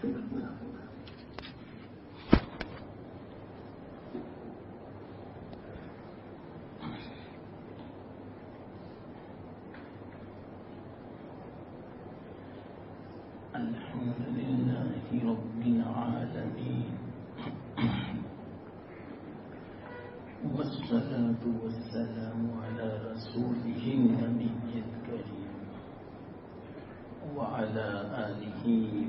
الحمد لله رب العالمين والصلاة والسلام على رسوله النبي الكريم وعلى آله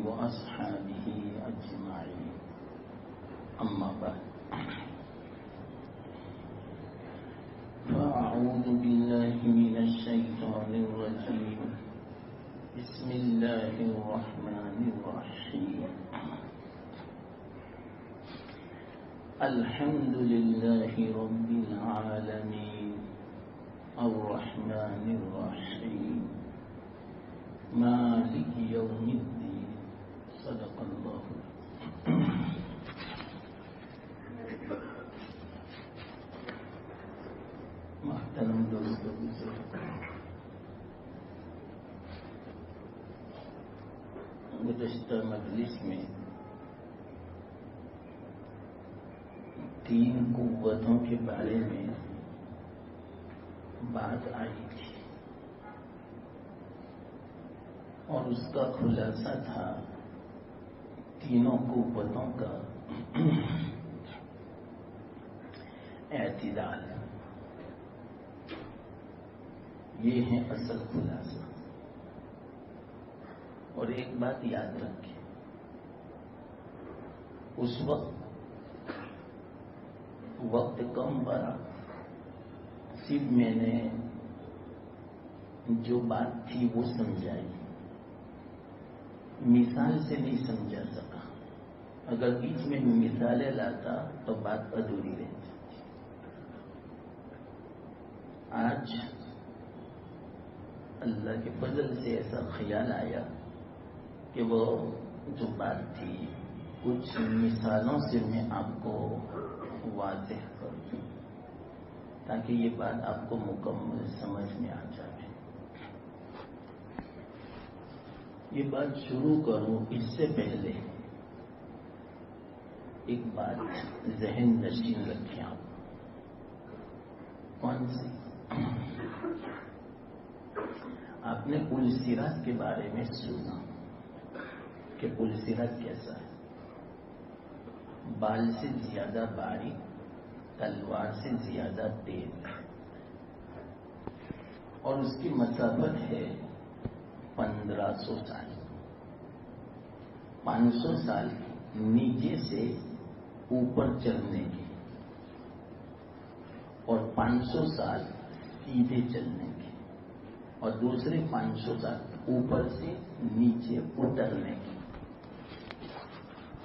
وأصحابه أجمعين. أما بعد، فأعوذ بالله من الشيطان الرجيم. بسم الله الرحمن الرحيم. الحمد لله رب العالمين الرحمن الرحيم مالك يوم الدين. صدق الله. محترم دوستو، گزشتہ مجلس میں 3 قوتوں کے بارے میں بات آئی تھی اور اس کا خلاصہ تھا تینوں قوتوں کا اعتدال. یہ ہے اصل خلاصہ. اور ایک بات یاد رکھیں، اس وقت کم پڑا، صرف میں نے جو بات تھی وہ سمجھائی، مثال سے نہیں سمجھا سکا. اگر بیچ میں مثالیں لاتا تو بات ادھوری رہتی. آج اللہ کے فضل سے ایسا خیال آیا کہ وہ جو بات تھی کچھ مثالوں سے میں آپ کو واضح کر دوں تاکہ یہ بات آپ کو مکمل سمجھ میں آ جائے. یہ بات شروع کروں اس سے پہلے ایک بات ذہن نشین رکھیں آپ. کون سی؟ آپ نے پل صراط کے بارے میں سنا کہ پل صراط کیسا ہے؟ بال سے زیادہ باریک، تلوار سے زیادہ تیز، اور اس کی مسافت ہے 1500 سال. 500 سال نیچے سے اوپر چلنے کی اور 500 سال سیدھے چلنے کی، اور دوسرے 500 سال اوپر سے نیچے اترنے کی.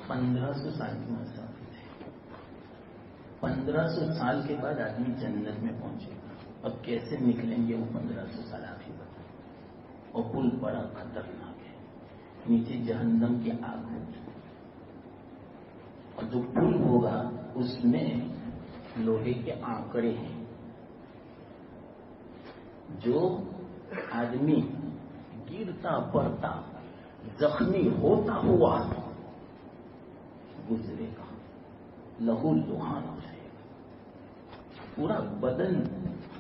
1500 سال کی مسافت ہے. 1500 سال کے بعد آدمی جنت میں پہنچے گا. اب کیسے نکلیں گے وہ 1500 سال آپ ہی بتائیں. اور پل بڑا خطرناک ہے، نیچے جہنم کی آگ ہوگی، اور جو پل ہوگا اس میں لوہے کے آنکڑے ہیں. جو آدمی گرتا پڑتا زخمی ہوتا ہوا گزرے گا، لہو لہان ہو جائے گا، پورا بدن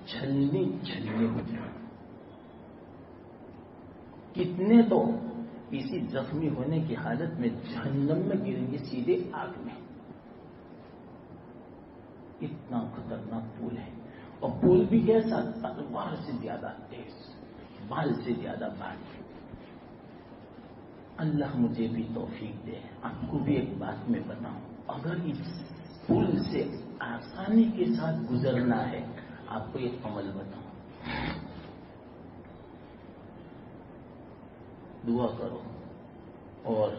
چھلنی چھلنی ہو جائے گا. کتنے تو اسی زخمی ہونے کی حالت میں جہنم میں گریں گے، سیدھے آگ میں. اتنا خطرناک پل ہے. اور پل بھی کیسا؟ تلوار سے زیادہ تیز، بال سے زیادہ باریک. اللہ مجھے بھی توفیق دے. آپ کو بھی ایک بات میں بتاؤں، اگر اس پل سے آسانی کے ساتھ گزرنا ہے، آپ کو ایک عمل بتاؤں. دعا کرو اور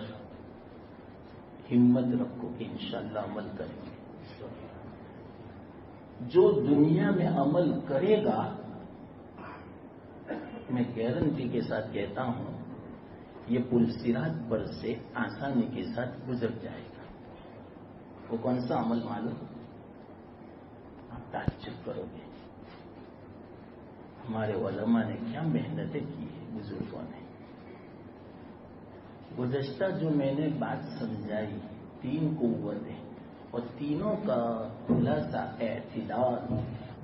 ہمت رکھو کہ انشاءاللہ عمل کریں گے. جو دنیا میں عمل کرے گا، میں گارنٹی کے ساتھ کہتا ہوں، یہ پل صراط پر سے آسانی کے ساتھ گزر جائے گا. وہ کون سا عمل معلوم؟ آپ تعجب کرو گے. ہمارے علماء نے کیا محنتیں کی ہیں، بزرگوں نے. گزشتہ جو میں نے بات سمجھائی 3 قوتیں اور تینوں کا خلاصہ اعتدال.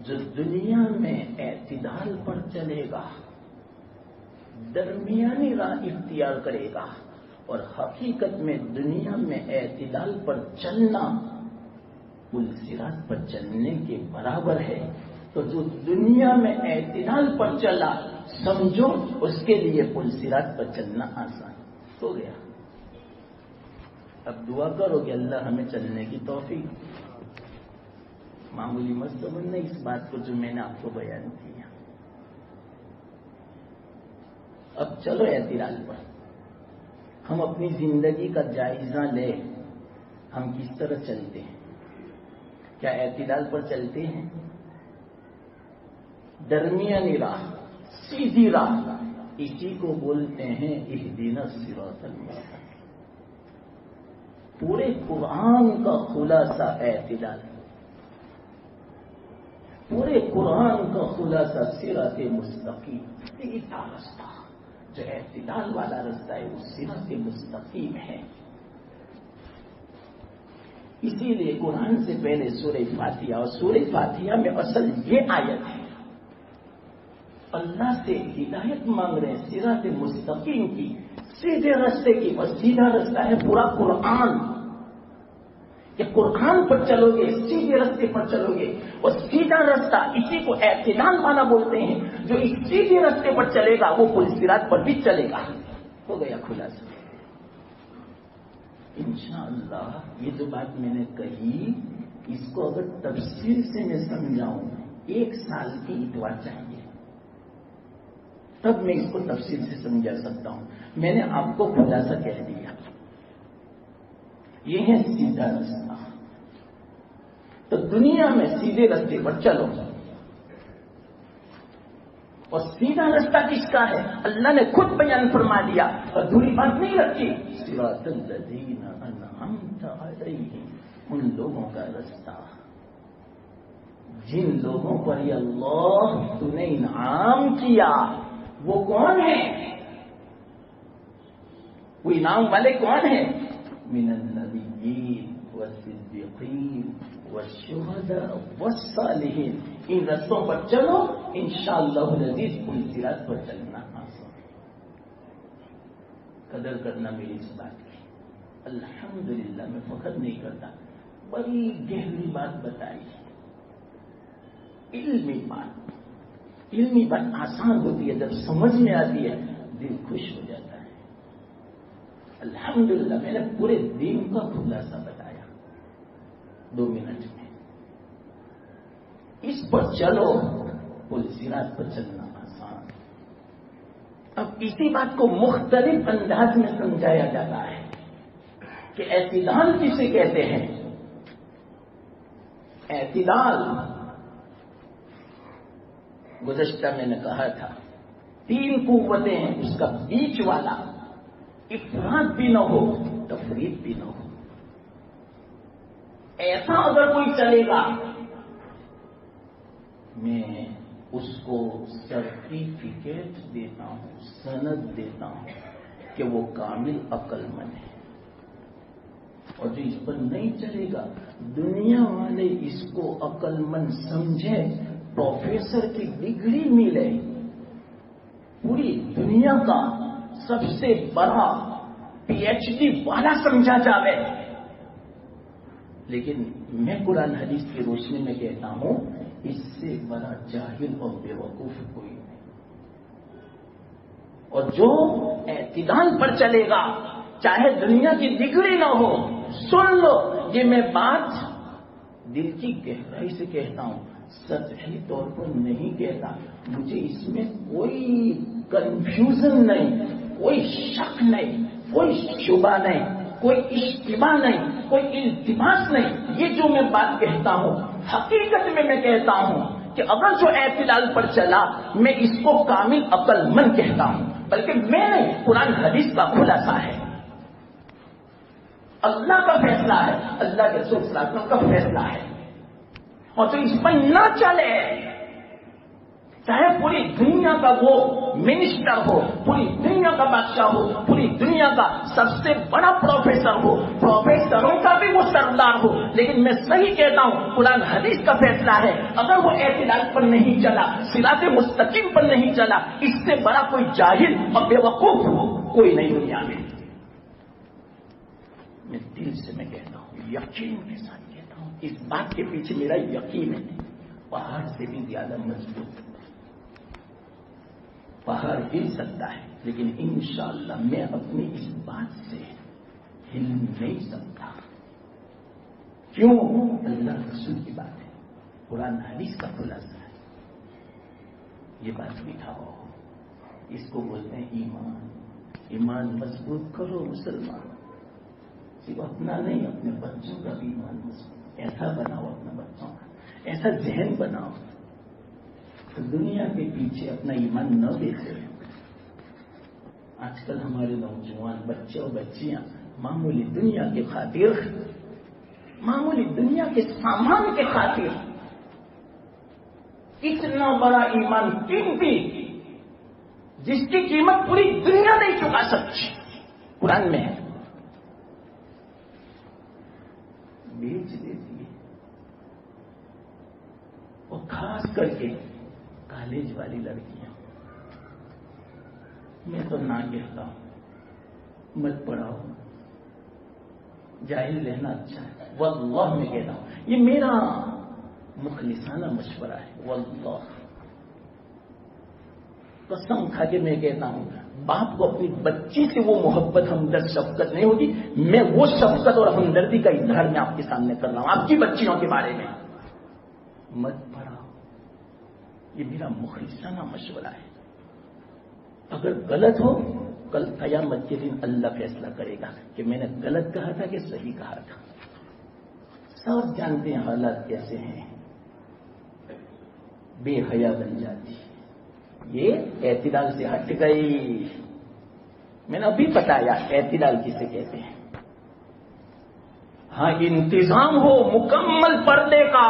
جو دنیا میں اعتدال پر چلے گا، درمیانی راہ اختیار کرے گا، اور حقیقت میں دنیا میں اعتدال پر چلنا پل صراط پر چلنے کے برابر ہے. تو جو دنیا میں اعتدال پر چلا، سمجھو اس کے لیے پل صراط پر چلنا آسان ہو گیا. اب دعا کرو کہ اللہ ہمیں چلنے کی توفیق. معمولی مت سمجھنا اس بات کو جو میں نے آپ کو بیان کیا. اب چلو اعتدال پر ہم اپنی زندگی کا جائزہ لیں. ہم کس طرح چلتے ہیں؟ کیا اعتدال پر چلتے ہیں؟ درمیانی راہ، سیدھی راہ، اسی کو بولتے ہیں اہدنا الصراط المستقیم. پورے قرآن کا خلاصہ اعتدال، پورے قرآن کا خلاصہ صراط مستقیم. سیدھا رستہ جو اعتدال والا رستہ ہے وہ صراط مستقیم ہے. اسی لیے قرآن سے پہلے سورہ فاتحہ، اور سورہ فاتحہ میں اصل یہ آیت ہے. اللہ سے ہدایت مانگ رہے ہیں صراط مستقیم کی، سیدھے راستے کی. اور سیدھا رستہ ہے پورا قرآن. کہ قرآن پر چلو گے سیدھے راستے پر چلو گے. اور سیدھا رستہ اسی کو اعتدال والا بولتے ہیں. جو اس سیدھے راستے پر چلے گا وہ پل صراط پر بھی چلے گا. ہو گیا خلاصہ. انشاءاللہ یہ جو بات میں نے کہی، اس کو اگر تفصیل سے میں سمجھاؤں 1 سال کی اتوا چاہیے، تب میں اس کو تفصیل سے سمجھا سکتا ہوں. میں نے آپ کو خلاصہ کہہ دیا. یہ ہے سیدھا رستہ. تو دنیا میں سیدھے راستے پر چلو. اور سیدھا رستہ کس کا ہے؟ اللہ نے خود بیان فرما دیا، اور دوری بات نہیں رکھی. صراط الذین انعمت علیہم، ان لوگوں کا رستہ جن لوگوں پر یہ اللہ تو نے انعام کیا. وہ کون ہے؟ وہ انعام والے کون ہیں؟ من النبیین والصدیقین والشہداء والصالحین. ان رستوں پر چلو، انشاءاللہ العزیز پل صراط پر چلنا آسان. قدر کرنا میری اس بات کی. الحمدللہ میں فخر نہیں کرتا، بڑی گہری بات بتائی. علمی بات آسان ہوتی ہے، جب سمجھ میں آتی ہے دل خوش ہو جاتا ہے. الحمدللہ میں نے پورے دین کا خلاصہ بتایا 2 منٹ میں. اس پر چلو، پل صراط پر چلنا آسان. اب اسی بات کو مختلف انداز میں سمجھایا جاتا ہے کہ اعتدال کسے کہتے ہیں. اعتدال گزشتہ میں نے کہا تھا 3 قوتیں ہیں. اس کا بیچ والا، افراط بھی نہ ہو تفریط بھی نہ ہو. ایسا اگر کوئی چلے گا، میں اس کو سرٹیفکیٹ دیتا ہوں، سند دیتا ہوں کہ وہ کامل عقل مند ہے. اور جو اس پر نہیں چلے گا، دنیا والے اس کو عقل مند سمجھے، پروفیسر کی ڈگری ملے، پوری دنیا کا سب سے بڑا PhD والا سمجھا جاوے، لیکن میں قرآن حدیث کی روشنی میں کہتا ہوں اس سے بڑا جاہل اور بیوقوف کوئی نہیں. اور جو اعتدال پر چلے گا، چاہے دنیا کی ڈگری نہ ہو، سن لو یہ میں بات دل کی گہرائی سے کہتا ہوں، سطحی طور پر نہیں کہتا. مجھے اس میں کوئی کنفیوژن نہیں، کوئی شک نہیں، کوئی شبہ نہیں، کوئی اشتباہ نہیں، کوئی التباس نہیں. یہ جو میں بات کہتا ہوں حقیقت میں کہتا ہوں کہ اگر جو اعتدال پر چلا، میں اس کو کامل عقل مند کہتا ہوں. بلکہ میں نہیں، قرآن حدیث کا خلاصہ ہے، اللہ کا فیصلہ ہے، اللہ کے رسول صلی اللہ علیہ وسلم کا فیصلہ ہے. اور جو اس پر نہ چلے، چاہے پوری دنیا کا وہ منسٹر ہو، پوری دنیا کا بادشاہ ہو، پوری دنیا کا سب سے بڑا پروفیسر ہو، پروفیسروں کا بھی وہ سردار ہو، لیکن میں صحیح کہتا ہوں قرآن حدیث کا فیصلہ ہے، اگر وہ اعتدال پر نہیں چلا، صراط مستقیم پر نہیں چلا، اس سے بڑا کوئی جاہل اور بے وقوف کوئی نہیں دنیا میں. میں دل سے میں کہتا ہوں، یقین کے ساتھ کہتا ہوں، اس بات کے پیچھے میرا یقین ہے، پہاڑ سے بھی زیادہ مضبوط. پہاڑ ہل سکتا ہے لیکن انشاءاللہ میں اپنی اس بات سے ہل نہیں سکتا. کیوں؟ اللہ رسول کی بات ہے، قرآن حدیث کا خلاصہ ہے. یہ بات بٹھاؤ، اس کو بولتے ہیں ایمان. ایمان مضبوط کرو مسلمان، صرف اپنا نہیں اپنے بچوں کا بھی ایمان مضبوط ایسا بناؤ، اپنے بچوں کا ایسا ذہن بناؤ تو دنیا کے پیچھے اپنا ایمان نہ بیچے. آج کل ہمارے نوجوان بچے اور بچیاں معمولی دنیا کی خاطر، معمولی دنیا کے سامان کے خاطر اتنا بڑا ایمان قیمتی جس کی قیمت پوری دنیا نہیں چکا سکتی، قرآن میں ہے، بیچ دیتی ہے. اور خاص کر کے کالج والی لڑکیاں، میں تو نہ کہتا ہوں مت پڑھاؤ، جاہل رہنا اچھا ہے. واللہ میں کہتا ہوں، یہ میرا مخلصانہ مشورہ ہے. واللہ قسم کھا کے میں کہتا ہوں، باپ کو اپنی بچی سے وہ محبت ہمدرد شفقت نہیں ہوگی. میں وہ شفقت اور ہمدردی کا اظہار میں آپ کے سامنے کر رہا ہوں آپ کی بچیوں کے بارے میں. مت پڑھاؤ، یہ میرا مخلصانہ مشورہ ہے. اگر غلط ہو کل قیامت کے دن اللہ فیصلہ کرے گا کہ میں نے غلط کہا تھا کہ صحیح کہا تھا. سب جانتے ہیں حالات کیسے ہیں، بے حیا بن جاتی. یہ اعتدال سے ہٹ گئی. میں نے ابھی بتایا اعتدال کسے کہتے ہیں. ہاں انتظام ہو مکمل پردے کا،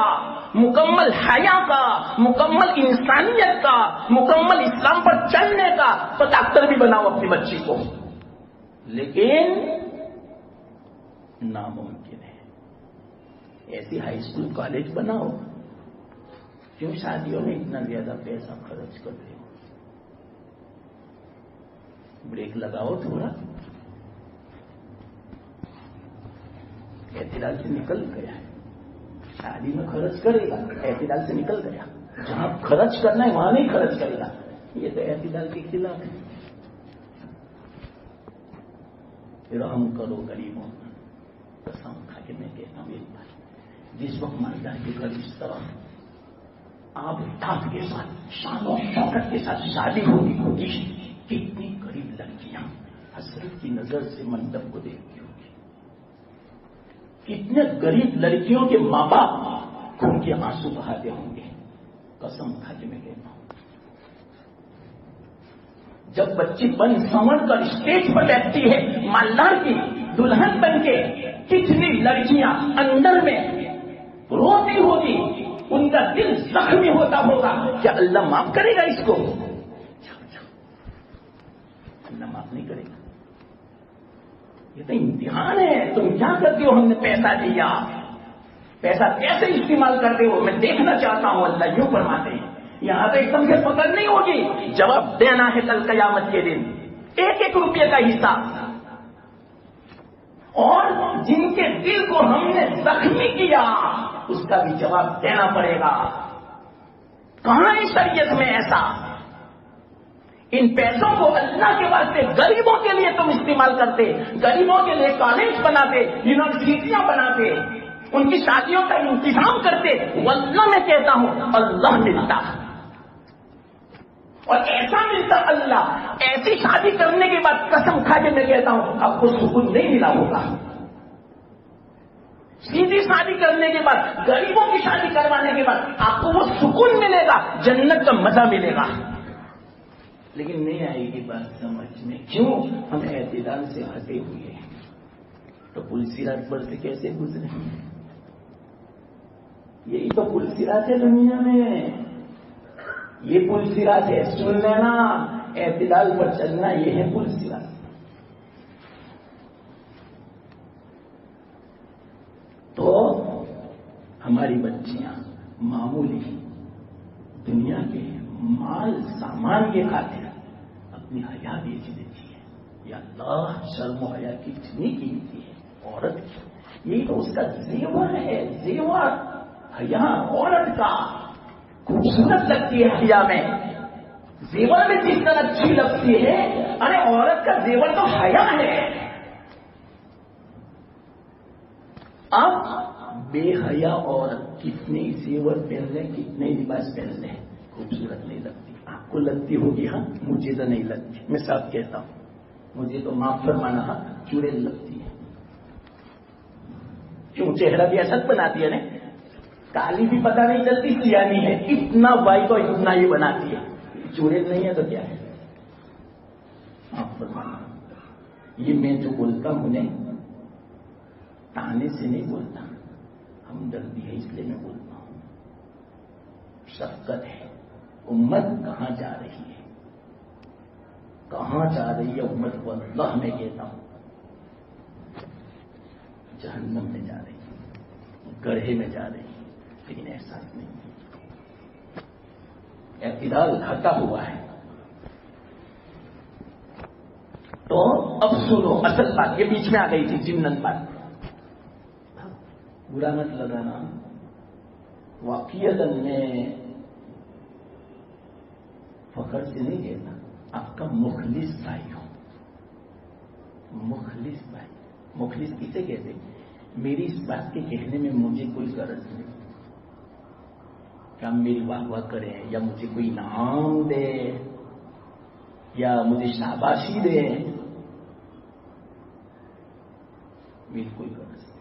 مکمل حیا کا، مکمل انسانیت کا، مکمل اسلام پر چلنے کا، تو ڈاکٹر بھی بناؤ اپنی بچی کو. لیکن ناممکن ہے. ایسی ہائی اسکول کالج بناؤ. کیوں شادیوں میں اتنا زیادہ پیسہ خرچ کر رہے ہو؟ بریک لگاؤ تھوڑا. اعتدال سے نکل گیا ہے. شادی میں خرچ کرے گا، اعتدال سے نکل گیا. جہاں خرچ کرنا ہے وہاں نہیں خرچ کرے گا. یہ تو اعتدال کے خلاف ہے. رحم کرو غریبوں. قسم کھا کے میں کہتا ہوں ایک بات، جس وقت مالدار کے گھر اس طرح آپ ٹھاٹ کے ساتھ شان و شوکت کے ساتھ شادی ہوگی، کتنی غریب لڑکیاں حسرت کی نظر سے منڈپ کو دیکھتی ہوگی. کتنے غریب لڑکیوں کے ماں باپ خون کے آنسو بہاتے ہوں گے. قسم کھا کے میں کہتا ہوں، جب بچی بن سنور کر اسٹیج پر بیٹھتی ہے مالدار کی دلہن بن کے، کتنی لڑکیاں اندر میں روتی ہوگی، ان کا دل زخمی ہوتا ہوگا. کیا اللہ معاف کرے گا اس کو؟ اللہ معاف نہیں کرے گا. یہ تو امتحان ہے. تم کیا کرتے ہو؟ ہم نے پیسہ دیا، پیسہ کیسے استعمال کرتے ہو میں دیکھنا چاہتا ہوں. اللہ یوں فرماتے ہیں، یہاں تو ایک دم سے پکڑ نہیں ہوگی، جواب دینا ہے کل قیامت کے دن. ایک ایک روپے کا حصہ. اور جن کے دل کو ہم نے زخمی کیا اس کا بھی جواب دینا پڑے گا. کہاں ہے شریعت میں ایسا؟ ان پیسوں کو اللہ کے واسطے غریبوں کے لیے تم استعمال کرتے، غریبوں کے لیے کالج بناتے، یونیورسٹیاں بناتے، ان کی شادیوں کا انتظام کرتے. واللہ میں کہتا ہوں اللہ ملتا، اور ایسا ملتا اللہ. ایسی شادی کرنے کے بعد قسم کھا کے میں کہتا ہوں آپ کو سکون نہیں ملا ہوگا. سیدھی شادی کرنے کے بعد، غریبوں کی شادی کروانے کے بعد آپ کو وہ سکون ملے گا، جنت کا مزہ ملے گا. لیکن نہیں آئے گی بات سمجھ میں. کیوں؟ ہم اعتدال سے ہٹے ہوئے ہیں. تو پل صراط پر سے کیسے گزرے؟ یہی تو پل صراط ہے دنیا میں. یہ پل صراط ہے، سن لینا، اعتدال پر چلنا، یہ ہے پل صراط۔ تو ہماری بچیاں معمولی دنیا کے مال سامان کے خاطر اپنی حیا بیچ دیتی ہے۔ یا اللہ، شرم و حیا کی اتنی قیمتی ہے عورت کی، یہی تو اس کا زیور ہے، زیور حیا عورت کا خوبصورت لگتی ہے۔ حیا میں زیور میں جس طرح اچھی لگتی ہے، ارے عورت کا زیور تو حیا ہے۔ اب بے حیا عورت کتنے زیور پہن لیں، کتنے لباس پہن لیں، خوبصورت نہیں لگتی۔ آپ کو لگتی ہوگی، ہاں، مجھے تو نہیں لگتی، میں صاحب کہتا ہوں، مجھے تو معاف فرمانا، ہاں چڑیل لگتی ہے۔ کیوں؟ چہرہ بھی اسد بناتی ہے نا، کالی بھی پتہ نہیں چلتی سیانی ہے، اتنا بائی تو اتنا ہی بناتی ہے۔ چڑیل نہیں ہے تو کیا ہے؟ معاف فرمانا، یہ میں جو بولتا ہوں نے تانے سے نہیں بولتا، ہمدردی ہے اس لیے میں بولتا ہوں، شفقت ہے۔ امت کہاں جا رہی ہے، کہاں جا رہی ہے امت؟ واللہ میں کہتا ہوں جہنم میں جا رہی ہے، گڑھے میں جا رہی ہے، لیکن احساس نہیں ہے، اعتدال گھٹا ہوا ہے۔ تو اب سنو اصل بات، یہ بیچ میں آ گئی تھی جمنن بات، برا مت لگانا، واقعیت میں فخر سے نہیں کہتا، آپ کا مخلص بھائی ہوں، مخلص بھائی۔ مخلص کسے کہتے؟ میری اس بات کے کہنے میں مجھے کوئی غرض نہیں کہ ہم میری واہ واہ کریں، یا مجھے کوئی انعام دے، یا مجھے شاباشی دے، میری کوئی غرض نہیں۔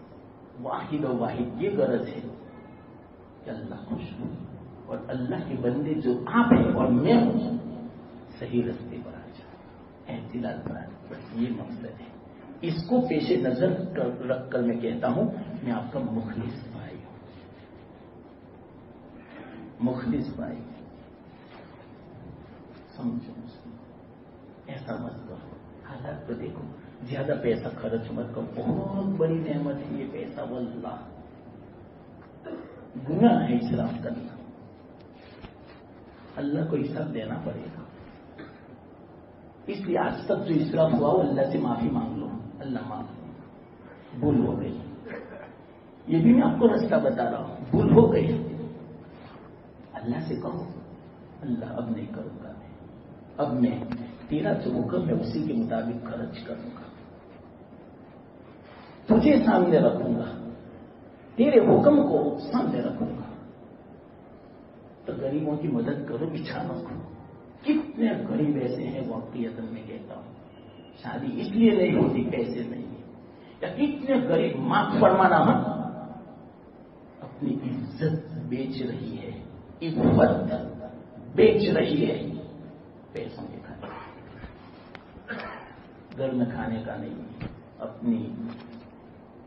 واحد و واحد یہ غرض ہے کہ اللہ خوش ہو، اور اللہ کے بندے جو آپ ہیں اور میں ہوں صحیح رستے پر آ جائے، اعتدال پر آ جائے، بس یہ مقصد ہے۔ اس کو پیش نظر رکھ کر میں کہتا ہوں میں آپ کا مخلص بھائی ہوں، مخلص بھائی۔ سمجھو، ایسا مت کرو، حالات کو دیکھو، زیادہ پیسہ خرچ مت کرو، بہت بڑی نعمت ہے یہ پیسہ، واللہ گناہ ہے اسراف کرنا، اللہ کو حساب دینا پڑے گا۔ اس لیے آج تک جو اسراف ہوا وہ اللہ سے معافی مانگ لو، اللہ معاف، بھول ہو گئی، یہ بھی میں آپ کو راستہ بتا رہا ہوں، بھول ہو گئی، اللہ سے کہو اللہ اب نہیں کروں گا، اب میں تیرا جو حکم ہے اسی کے مطابق خرچ کروں گا، تجھے سامنے رکھوں گا، تیرے حکم کو سامنے رکھوں گا۔ تو غریبوں کی مدد کرو، بچھانوں کو، کتنے غریب ایسے ہیں واقعیت میں کہتا ہوں شادی اس لیے نہیں ہوتی پیسے نہیں، یا کتنے غریب معاف فرمانا ہم اپنی عزت بیچ رہی ہے، عفت بیچ رہی ہے پیسوں کے کھانے، گھر میں کھانے کا نہیں، اپنی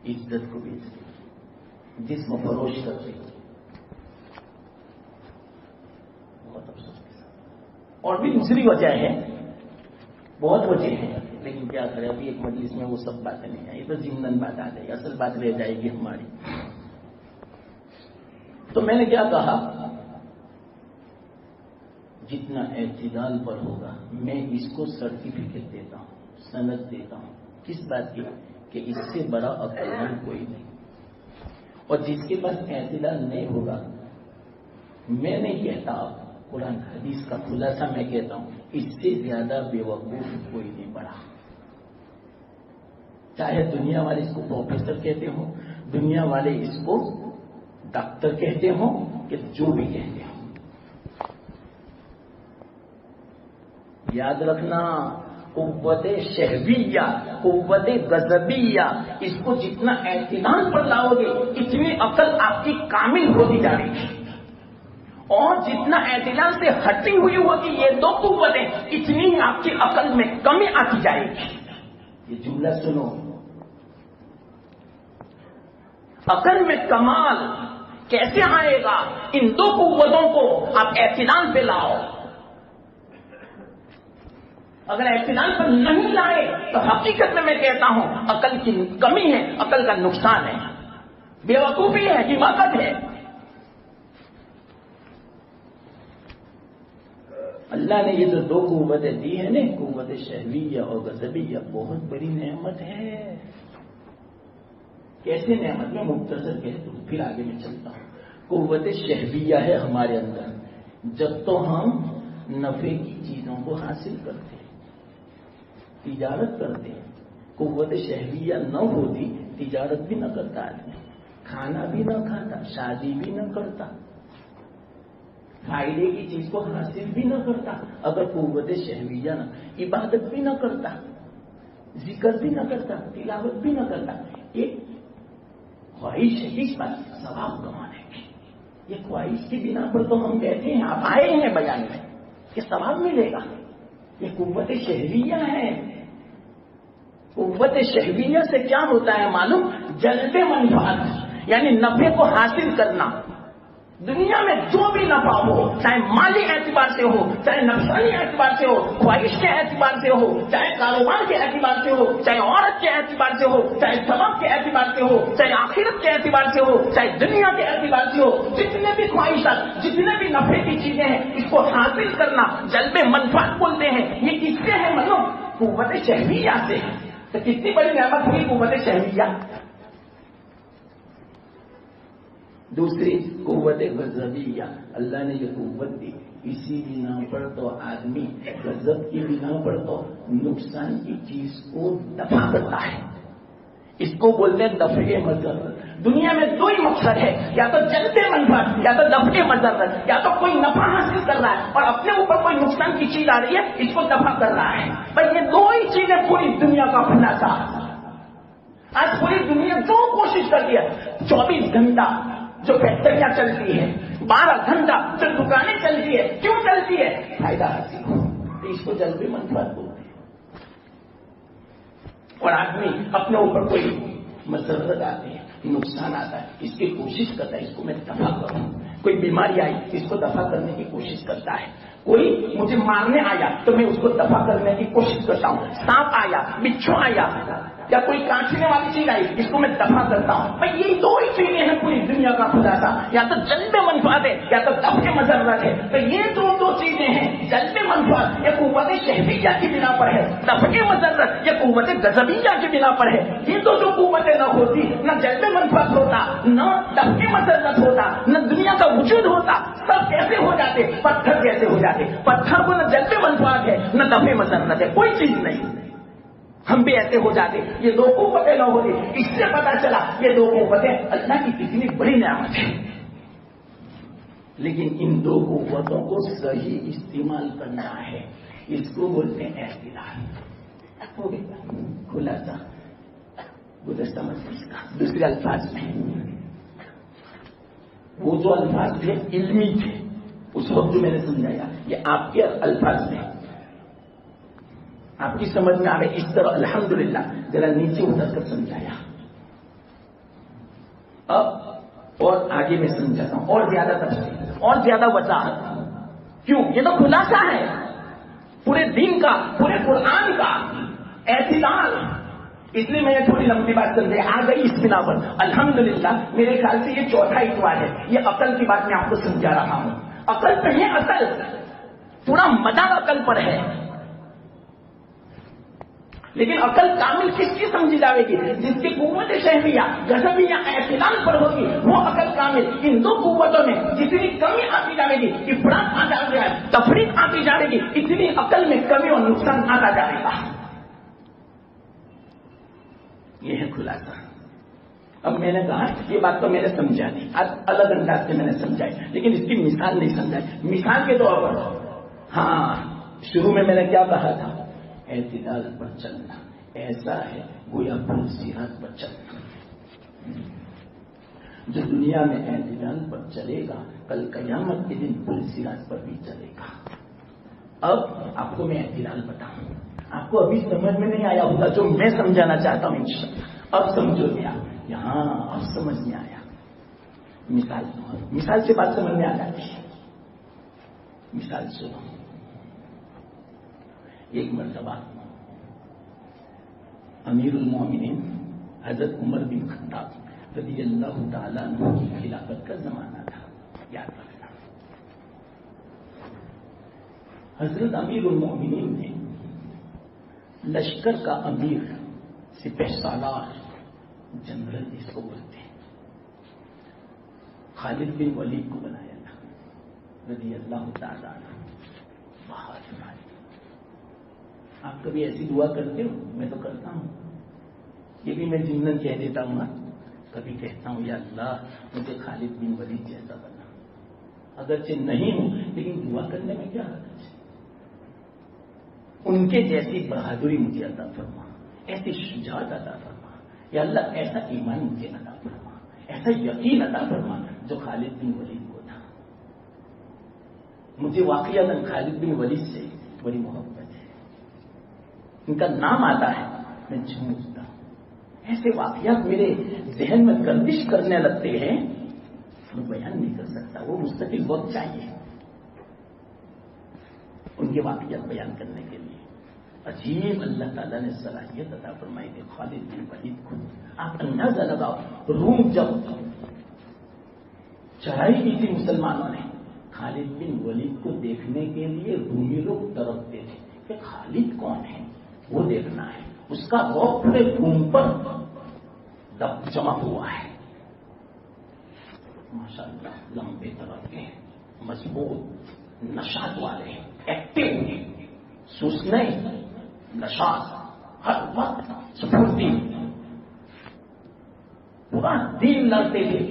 عزت کو بیچ رہی ہے، جسم فروش کر رہی ہے، بہت افسوس کے ساتھ۔ اور بھی دوسری وجہ ہے، بہت وجہ ہیں، لیکن کیا کرے ابھی ایک مجلس میں وہ سب باتیں نہیں آئی، تو ضمن بات آ جائے گی، اصل بات رہ جائے گی ہماری۔ تو میں نے کیا کہا، جتنا اعتدال پر ہوگا میں اس کو سرٹیفکیٹ دیتا ہوں، سند دیتا ہوں، کس بات کی کہ اس سے بڑا عقل مند کوئی نہیں، اور جس کے پاس اعتدال نہیں ہوگا، میں نہیں کہتا، قرآن حدیث کا خلاصہ میں کہتا ہوں، اس سے زیادہ بے وقوف کوئی نہیں پڑا، چاہے دنیا والے اس کو پروفیسر کہتے ہوں، دنیا والے اس کو ڈاکٹر کہتے ہوں، کہ جو بھی کہتے ہوں، یاد رکھنا، قوت شہویہ، قوت غضبیہ، اس کو جتنا اعتدال پر لاؤ گے اتنی عقل آپ کی کامل ہوتی جا رہی ہے، اور جتنا اعتدال سے ہٹی ہوئی ہوگی یہ دو قوتیں اتنی آپ کی عقل میں کمی آتی جائے گی۔ یہ جملہ سنو، عقل میں کمال کیسے آئے گا؟ ان دو قوتوں کو آپ اعتدال پہ لاؤ، اگر اعتدال پر نہیں لائے تو حقیقت میں کہتا ہوں عقل کی کمی ہے، عقل کا نقصان ہے، بے وقوفی ہے، حماقت ہے۔ اللہ نے یہ جو دو قوتیں دی ہیں نا، قوت شہویہ اور غضبیہ، بہت بڑی نعمت ہے۔ کیسے نعمت؟ میں مختصر کہتا ہوں پھر آگے میں چلتا ہوں۔ قوت شہویہ ہے ہمارے اندر، جب تو ہم نفع کی چیزوں کو حاصل کرتے ہیں، تجارت کرتے ہیں۔ قوت شہویہ نہ ہوتی تجارت بھی نہ کرتا آدمی، کھانا بھی نہ کھاتا، شادی بھی نہ کرتا، فائدے کی چیز کو حاصل بھی نہ کرتا۔ اگر قوت شہویہ نہ، عبادت بھی نہ کرتا، ذکر بھی نہ کرتا، تلاوت بھی نہ کرتا۔ ایک خواہش ہے اس پر ثواب کمانے کی، یہ خواہش کی بنا پر تو ہم کہتے ہیں، آپ آئے ہیں بیان میں کہ ثواب ملے گا، یہ قوت شہویہ ہے۔ قوت شہویہ سے کیا ہوتا ہے معلوم؟ جلب منفعت، یعنی نفع کو حاصل کرنا۔ دنیا میں جو بھی نفع ہو، چاہے مالی اعتبار سے ہو، چاہے نفسانی اعتبار سے ہو، خواہش کے اعتبار سے ہو، چاہے کاروبار کے اعتبار سے ہو، چاہے عورت کے اعتبار سے ہو، چاہے ثواب کے اعتبار سے ہو، چاہے آخرت کے اعتبار سے ہو، چاہے دنیا کے اعتبار سے ہو، جتنے بھی خواہشات، جتنے بھی نفع کی چیزیں ہیں، اس کو حاصل کرنا جلب منفعت بولتے ہیں۔ یہ کس سے ہے معلوم؟ قوت شہویہ سے۔ تو کتنی بڑی نعمت ہوئی قوت شہویہ۔ دوسری قوت غضبیہ، اللہ نے یہ قوت دی، اسی بنا پر تو آدمی غضب کی بنا پر تو نقصان کی چیز کو دفع کرتا ہے۔ اس کو بولتے ہیں دفع مضرت۔ دنیا میں دو ہی مقصد ہے، یا تو جلب منفعت یا تو دفع مضرت۔ یا تو کوئی نفع حاصل کر رہا ہے اور اپنے اوپر کوئی نقصان کی چیز آ رہی ہے، اس کو دفع کر رہا ہے۔ بھائی یہ دو ہی چیزیں پوری دنیا کا خلاصہ۔ آج پوری دنیا جو کوشش کرتی ہے، 24 گھنٹہ جو فیکٹریاں چلتی ہیں، 12 گھنٹہ جو دکانیں چلتی ہے، کیوں چلتی ہے؟ فائدہ حاصل ہو، اس کو جلبی منفعت بولتے ہیں۔ اور آدمی اپنے اوپر کوئی مسرت آتی ہے، نقصان آتا ہے، اس کی کوشش کرتا ہے اس کو میں دفع کروں۔ کوئی بیماری آئی اس کو دفع کرنے کی کوشش کرتا ہے، کوئی مجھے مارنے آیا تو میں اس کو دفع کرنے کی کوشش کرتا ہوں، سانپ آیا، بچھو آیا یا کوئی کاٹنے والی چیز آئی، اس کو میں دفع کرتا ہوں۔ بھائی یہ دو ہی چیزیں ہیں پوری دنیا کا خلاصہ، یا تو جلب منفعت ہے یا تو دفع مضرت ہے۔ تو یہ دو چیزیں ہیں، جلب منفعت یہ قوت شہویہ کی بنا پر ہے، دفع مضرت یہ قوت غضبیہ کی بنا پر ہے۔ یہ جو قوتیں نہ ہوتی، نہ جلب منفعت ہوتا، نہ دفع مضرت ہوتا، نہ دنیا کا وجود ہوتا، سب کیسے ہو جاتے؟ پتھر جیسے ہو جاتے۔ پتھر کو نہ جلب منفعت ہے نہ دفع مضرت ہے، کوئی چیز نہیں، ہم بھی ایسے ہو جاتے۔ یہ دو قوتیں نہ ہوتی، اس سے پتا چلا یہ دو قوتیں اللہ کی کتنی بڑی نعمت ہے۔ لیکن ان دو قوتوں کو صحیح استعمال کرنا ہے، اس کو بولتے ہیں اعتدال۔ ہو گیا خلاصہ گزشتہ مجلس کا۔ دوسرے الفاظ میں وہ جو الفاظ تھے علمی تھے، اس وقت جو میں نے سمجھایا، یہ آپ کے الفاظ میں آپ کی سمجھ میں آ گئے۔ اس طرح الحمدللہ ذرا نیچے اتر کر سمجھایا، اب اور آگے میں سمجھاتا ہوں اور زیادہ تفصیل اور زیادہ وضاحت۔ کیوں؟ یہ تو خلاصہ ہے پورے دین کا، پورے قرآن کا، اعتدال۔ اس لیے میں تھوڑی لمبی بات چل رہی آ گئی اس بنا پر۔ الحمدللہ میرے خیال سے یہ چوتھا اتوار ہے، یہ عقل کی بات میں آپ کو سمجھا رہا ہوں۔ عقل پہ ہے، عقل پورا مدار عقل پر ہے، لیکن عقل کامل کس کی سمجھی جائے گی؟ جس کی قوت شہویہ غضبیہ اعتدال پر ہوگی، وہ عقل کامل۔ ان دو قوتوں میں جتنی کمی آتی جائے گی، افراط آتا جائے گا، تفریط آتی جائے گی، اتنی عقل میں کمی اور نقصان آتا جائے گا۔ یہ ہے خلاصہ۔ اب میں نے کہا یہ بات تو میں نے سمجھا دی، الگ انداز سے میں نے سمجھائی، لیکن اس کی مثال نہیں سمجھائی۔ مثال کے طور پر ہاں، شروع میں نے کیا کہا تھا؟ اعتدال پر چلنا ایسا ہے گویا پل صراط پر چلنا۔ جو دنیا میں اعتدال پر چلے گا، کل قیامت کے دن پل صراط پر بھی چلے گا۔ اب آپ کو میں اعتدال بتاؤں، آپ کو ابھی سمجھ میں نہیں آیا ہوگا جو میں سمجھانا چاہتا ہوں انشاءاللہ۔ اب سمجھو گیا، یہاں اب سمجھ میں آیا۔ مثال سے بات سمجھ میں آ جاتی ہے۔ مثال سنو، ایک مرتبہ امیر المومنین حضرت عمر بن خطاب رضی اللہ تعالیٰ عنہ کی خلافت کا زمانہ تھا. یاد رکھنا, حضرت امیر المومنین نے لشکر کا امیر سپہ سالار جنرل جس کو بولتے ہیں خالد بن ولید کو بنایا تھا رضی اللہ تعالیٰ عنہ. بہت مالی. آپ کبھی ایسی دعا کرتے ہو؟ میں تو کرتا ہوں. یہ بھی میں ضمن کہہ دیتا ہوں نا, کبھی کہتا ہوں یا اللہ مجھے خالد بن ولید جیسا بنا. اگرچہ نہیں ہوں لیکن دعا کرنے میں کیا حرج ہے. ان کے جیسی بہادری مجھے عطا فرما, ایسی شجاعت عطا فرما. یا اللہ ایسا ایمان مجھے عطا فرما, ایسا یقین عطا فرما جو خالد بن ولید کو تھا. مجھے واقعہ خالد بن ولید سے بڑی محبت ہے. ان کا نام آتا ہے میں جھومتا ہوں. ایسے واقعات میرے ذہن میں گردش کرنے لگتے ہیں, میں بیان نہیں کر سکتا. وہ مستقل وقت چاہیے ان کے واقعات بیان کرنے کے لیے. عجیب اللہ تعالیٰ نے صلاحیت عطا فرمائی کہ خالد بن ولید کو آپ اندازہ لگاؤ. روم جب چڑھائی کی تھی مسلمانوں نے, خالد بن ولید کو دیکھنے کے لیے رومی لوگ تڑپتے تھے کہ خالد کون ہے, وہ دیکھنا ہے. اس کا روح پورے روم پر جمع ہوا ہے. ماشاء اللہ لمبے طرح کے, مضبوط, نشاط والے, ایکٹیو, سست نہیں, نشاط, ہر وقت سپورتی, پورا دن لڑتے تھے.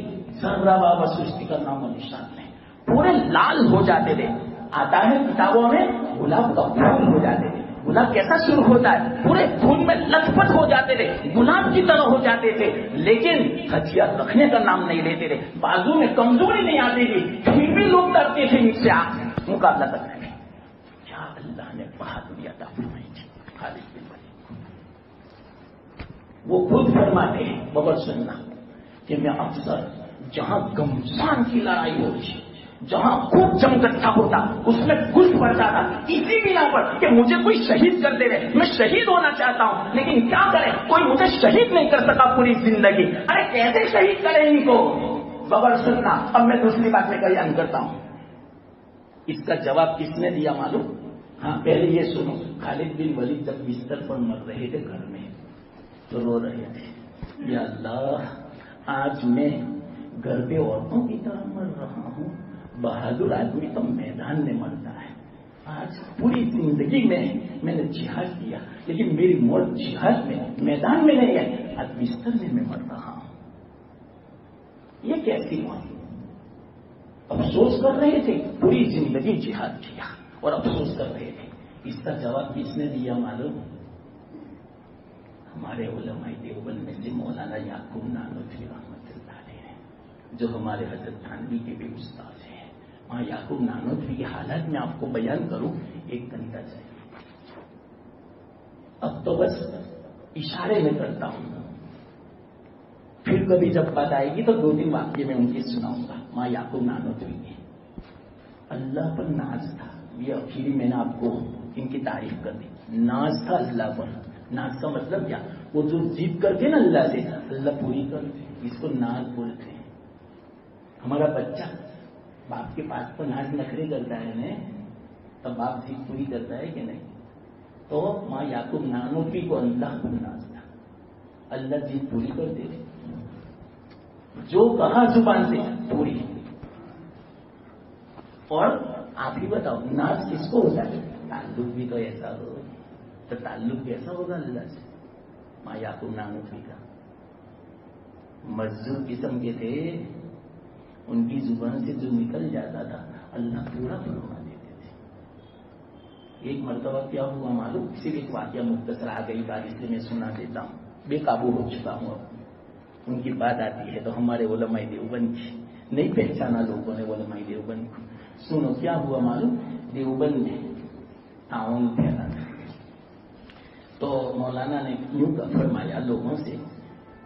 ذرا بابا سستی کا نام و نشان نہیں. پورے لال ہو جاتے تھے. آتا ہے کتابوں میں گلاب کا پھول ہو جاتے تھے. گلاب کیسا شروع ہوتا ہے, پورے خون میں لت پت ہو جاتے تھے, گلاب کی طرح ہو جاتے تھے, لیکن ہتھیار رکھنے کا نام نہیں لیتے تھے. بازو میں کمزوری نہیں آتی تھی, پھر بھی لوگ ڈرتے تھے ان سے مقابلہ کرنے میں. کیا اللہ نے بہادری عطا فرمائی تھی خالد بن ولید کو. وہ خود فرماتے ہیں, بغیر سننا, کہ میں اکثر جہاں گمسان کی لڑائی ہوتی, جہاں خوب جمگٹھا ہوتا, اس میں گھس پڑتا تھا اسی بنا پر کہ مجھے کوئی شہید کر دے رہے. میں شہید ہونا چاہتا ہوں لیکن کیا کریں, کوئی مجھے شہید نہیں کر سکا پوری زندگی. ارے کیسے شہید کریں ان کو؟ بغیر سننا. اب میں دوسری بات میں بیان کرتا ہوں. اس کا جواب کس نے دیا معلوم؟ ہاں پہلے یہ سنو. خالد بن ولید جب بستر پر مر رہے تھے گھر میں تو رو رہے تھے, یا اللہ آج میں گھر پہ عورتوں کی طرح مر رہا ہوں. بہادر آدمی تو میدان میں مرتا ہے. آج پوری زندگی میں نے جہاد کیا لیکن میری موت جہاد میں, میدان میں نہیں ہے, آج بستر میں مر رہا ہوں. یہ کیسی موت؟ افسوس کر رہے تھے, پوری زندگی جہاد کیا اور افسوس کر رہے تھے. اس کا جواب کس نے دیا معلوم؟ ہمارے علماء دیوبند میں سے مولانا یعقوب نانوتوی رحمۃ اللہ علیہ ہیں, جو ہمارے حضرت تھانوی کے بھی استاد ہیں. وہاں یعقوب نانوتوی کی حالت میں آپ کو بیان کروں, ایک گھنٹہ چاہیے. اب تو بس اشارے میں کرتا ہوں, پھر کبھی جب بات آئے گی تو 2-3 واقعے میں ان کی سناؤں گا. وہاں یعقوب نانوتوی کی اللہ پر ناز تھا. یہ اخیری میں نے آپ کو ان کی تعریف کر دی. ناز تھا اللہ پر. ناز کا مطلب کیا؟ وہ جو ضد کرتے نا اللہ سے, اللہ پوری کرتے, اس کو ناز بولتے ہیں. ہمارا بچہ باپ کے پاس تو ناز نخرے کرتا ہے نا, تب باپ ضد پوری کرتا ہے کہ نہیں؟ تو ماں یعقوب نانوتوی کو اللہ پر ناز تھا. اللہ ضد پوری کرتے تھے, جو کہا زبان سے پوری. اور آپ ہی بتاؤ ناز کس کو ہوتا ہے؟ تعلق بھی تو ایسا ہو, تو تعلق کیسا ہوگا اللہ سے؟ ماں یعقوب نانوتوی کا مزدور قسم کے تھے, ان کی زبان سے جو نکل جاتا تھا اللہ پورا فرما دیتے تھے. ایک مرتبہ کیا ہوا معلوم؟ صرف ایک واقعہ مختصر آ گئی بات, اس لیے میں سنا دیتا ہوں. بے قابو ہو چکا ہوں اب. ان کی بات آتی ہے تو ہمارے علماء دیوبند کی نہیں پہچانا لوگوں نے علماء دیوبند کو. سنو کیا ہوا معلوم؟ دیوبند میں تعاون پھیلا تھا, تو مولانا نے یوں کا فرمایا لوگوں سے,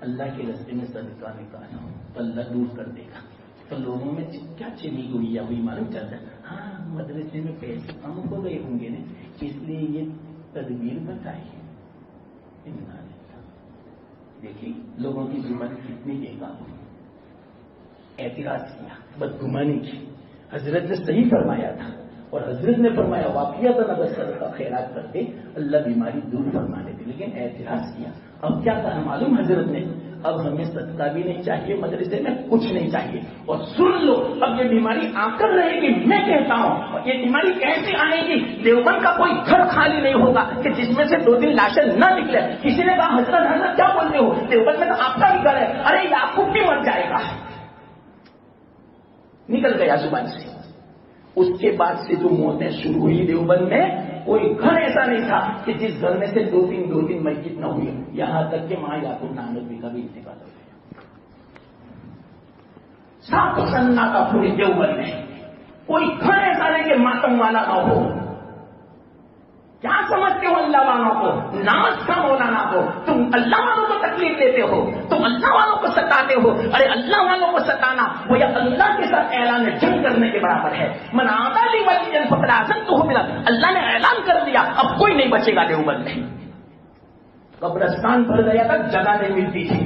اللہ کے راستے میں صدقہ نکالا تو اللہ دور کر دے گا. تو لوگوں میں کیا چلی ہوئی معلوم چلتا ہے, ہاں مدرسے میں پیسے کم ہو گئے ہوں گے نا, اس لیے یہ تدبیر بتائی. دیکھیے لوگوں کی زبان کتنی بےکار ہوئی. اعتراض کیا، بدگمانی کی. حضرت نے صحیح فرمایا تھا، اور حضرت نے فرمایا واقعات اگر صدقہ خیرات کرتے اللہ بیماری دور فرما دیتے، لیکن اعتراض کیا. اب کیا کہا معلوم حضرت نے؟ اب ہمیں صدقہ بھی نہیں چاہیے، مدرسے میں کچھ نہیں چاہیے. اور سن لو، اب یہ بیماری آ کر رہے گی. میں کہتا ہوں یہ بیماری کیسے آئے گی؟ دیوبند کا کوئی گھر خالی نہیں ہوگا کہ جس میں سے 2 لاشیں نہ نکلے. کسی نے کہا حضرت کیا بولتے ہو، دیوبند میں تو آپ کا بھی گھر ہے. ارے یعقوب بھی مر جائے گا. نکل گیا زبان سے. اس کے بعد سے جو موتیں شروع ہوئی دیوبند میں، کوئی گھر ایسا نہیں تھا کہ جس گھر میں سے 2 مسجد نہ ہوئی. یہاں تک کہ ماں یعقوب نانوی کا بھی انتقال ہو گیا. صاف سناٹا پورے دیوبند میں. کوئی گھر ایسا نہیں کہ ماتم والا نہ ہو. کیا سمجھتے ہو اللہ والوں کو؟ نماز کا مولانا ہو تم، اللہ والوں کو تکلیف دیتے ہو، تم اللہ والوں کو ستاتے ہو. ارے اللہ والوں کو ستانا وہ یا اللہ کے ساتھ اعلان جنگ کرنے کے برابر ہے. من عادى لي وليا فقد آذنته بالحرب. اللہ نے اعلان کر دیا اب کوئی نہیں بچے گا دیوبند میں. قبرستان بھر گیا تھا، جگہ نہیں ملتی تھی.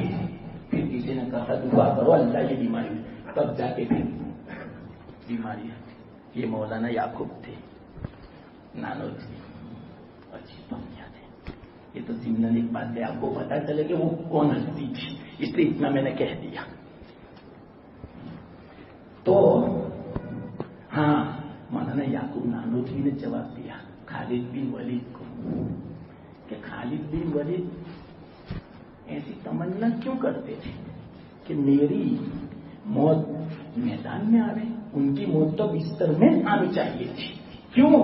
پھر کسی نے کہا دعا کرو اللہ کی بیماری. تب جا کے پھر بیماری ہے. یہ مولانا یعقوب تھے نانوتوی. اچھی بات ہے. یہ تو ضمن ایک بات ہے، آپ کو پتا چلے کہ وہ کون ہستی تھی، اس لیے اتنا میں نے کہہ دیا. تو ہاں مولانا یعقوب نانوتوی نے جواب دیا خالد بن ولید کو کہ خالد بن ولید ایسی تمنا کیوں کرتے تھے کہ میری موت میدان میں آ رہی، ان کی موت تو بستر میں آنی چاہیے تھی. کیوں؟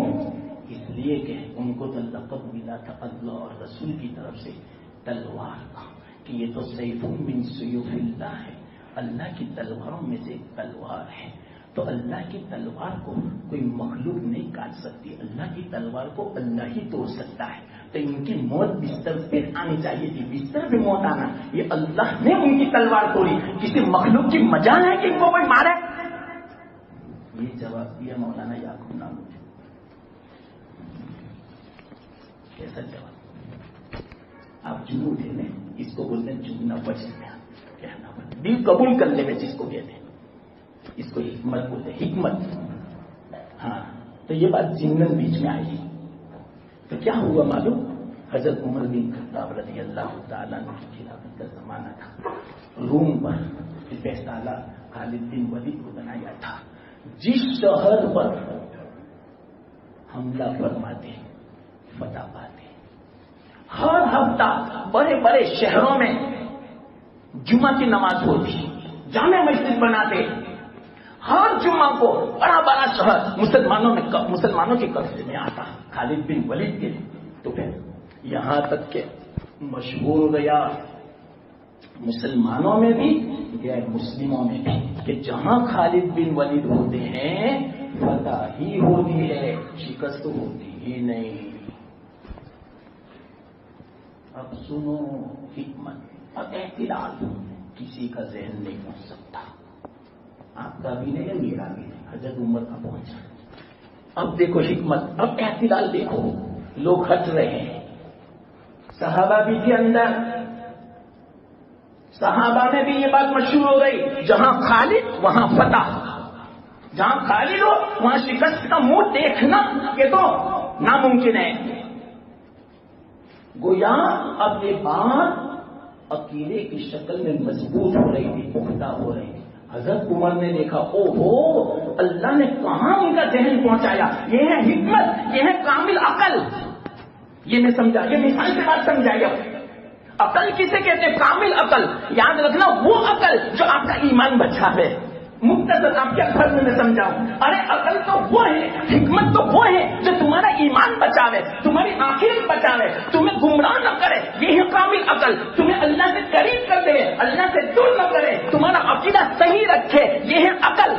اس لیے کہ ان کو تو لقب ملا تھا اللہ اور رسول کی طرف سے تلوار کا، کہ یہ تو سیف من سیوف اللہ ہے، اللہ کی تلواروں میں سے ایک تلوار ہے. تو اللہ کی تلوار کو کوئی مخلوق نہیں کاٹ سکتی، اللہ کی تلوار کو اللہ ہی توڑ سکتا ہے. تو ان کی موت بستر پہ آنی چاہیے تھی، بستر پہ موت آنا یہ اللہ نے ان کی تلوار توڑی. کسی مخلوق کی مجال ہے کہ ان کو کوئی مارے؟ یہ جواب دیا مولانا یعقوب نانوتوی. کیسا جواب؟ آپ جنون ہے نا، اس کو بولتے ہیں جنون وجہ کہنا، دل قبول کرنے میں جس کو کہتے ہیں، اس کو حکمت بولتے ہیں. حکمت. ہاں تو یہ بات جنن بیچ میں آئی. تو کیا ہوا معلوم؟ حضرت عمر بن خطاب رضی اللہ تعالیٰ عنہ کی خلافت کا زمانہ تھا. روم پر فیصلہ خالد بن ولید کو بنایا تھا. جس شہر پر حملہ فرماتے فتح پاتے. ہر ہفتہ بڑے بڑے شہروں میں جمعہ کی نماز ہوتی، جامع مسجد بناتے. ہر جمعہ کو بڑا بڑا شہر مسلمانوں کے قبضے میں آتا خالد بن ولید کے. تو پھر یہاں تک کہ مشہور ہو گیا مسلمانوں میں بھی غیر مسلموں میں بھی کہ جہاں خالد بن ولید ہوتے ہیں فتح ہی ہوتی ہے، شکست ہوتی ہی نہیں. اب سنو حکمت اور اعتدال. کسی کا ذہن نہیں پہنچ سکتا، آپ کا بھی نہیں ہے، میرا بھی نہیں، حضرت عمر کا پہنچا. اب دیکھو حکمت، اب اعتدال دیکھو. لوگ ہٹ رہے ہیں، صحابہ بھی تھے اندر. صحابہ میں بھی یہ بات مشہور ہو گئی جہاں خالد وہاں فتح، جہاں خالد ہو وہاں شکست کا منہ دیکھنا یہ تو ناممکن ہے. گویا اب یہ بات عقیدے کی شکل میں مضبوط ہو رہی تھی، پختہ ہو رہی تھی. حضرت عمر نے دیکھا او ہو اللہ نے کہاں ان کا ذہن پہنچایا. یہ ہے حکمت، یہ ہے کامل عقل. یہ میں سمجھا، یہ مثال سے بات سمجھایا. عقل کسے کہتے ہیں؟ کامل عقل. یاد رکھنا وہ عقل جو آپ کا ایمان بچاوے. مختصر آپ کے گھر میں سمجھاؤں. ارے عقل تو وہ ہے، حکمت تو وہ ہے جو تمہارا ایمان بچاوے، تمہاری آخرت بچاوے، تمہیں گمراہ نہ کرے. یہ ہے کامل عقل. تمہیں اللہ سے قریب کر دے، اللہ سے دور نہ کرے، تمہارا عقیدہ صحیح رکھے. یہ ہے عقل.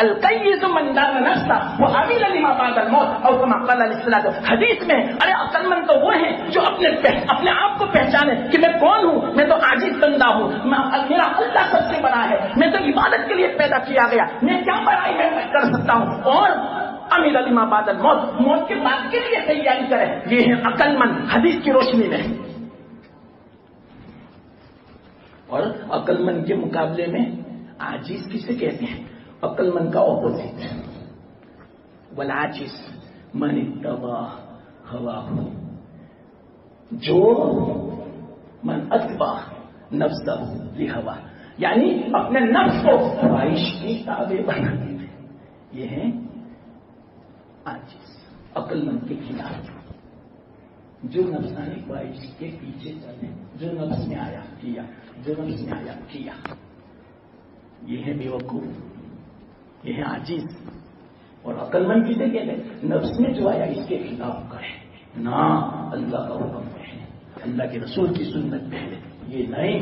القیس من دان نفسہ وعمل لما بعد الموت او کما قال علیہ الصلوۃ. حدیث میں ارے عقل مند تو وہ ہے جو اپنے آپ کو پہچانے کہ میں کون ہوں، میں تو عاجز بندہ ہوں، میرا اللہ سب سے بڑا ہے، میں تو عبادت کے لیے پیدا کیا گیا، میں کیا بڑائی میں کر سکتا ہوں. اور امیر علی بعد الموت، موت کے بعد کے لیے تیاری کرے. یہ ہے عقل مند حدیث کی روشنی میں. اور عقل مند کے مقابلے میں عاجز کسے کہتے ہیں؟ عقل مند کا اپوزٹ والعاجز من اتبع ہواہ، جو من اتبع نفسہ لہوا، یعنی اپنے نفس کو خواہش کی تابع بنا دیتے. یہ ہے عاجز. عقل مند کے خلاف جو نفسانی خواہش کے پیچھے چلے، جو نفس میں آیا کیا، جو نفس میں آیا کیا، یہ ہے بیوقوف، یہ ہے عاجز. اور عقل مند کسے کہتے ہیں؟ نفس میں جو آیا اس کے خلاف کرے، نہ اللہ کا حکم پہلے، اللہ کے رسول کی سنت پہلے. یہ نہیں.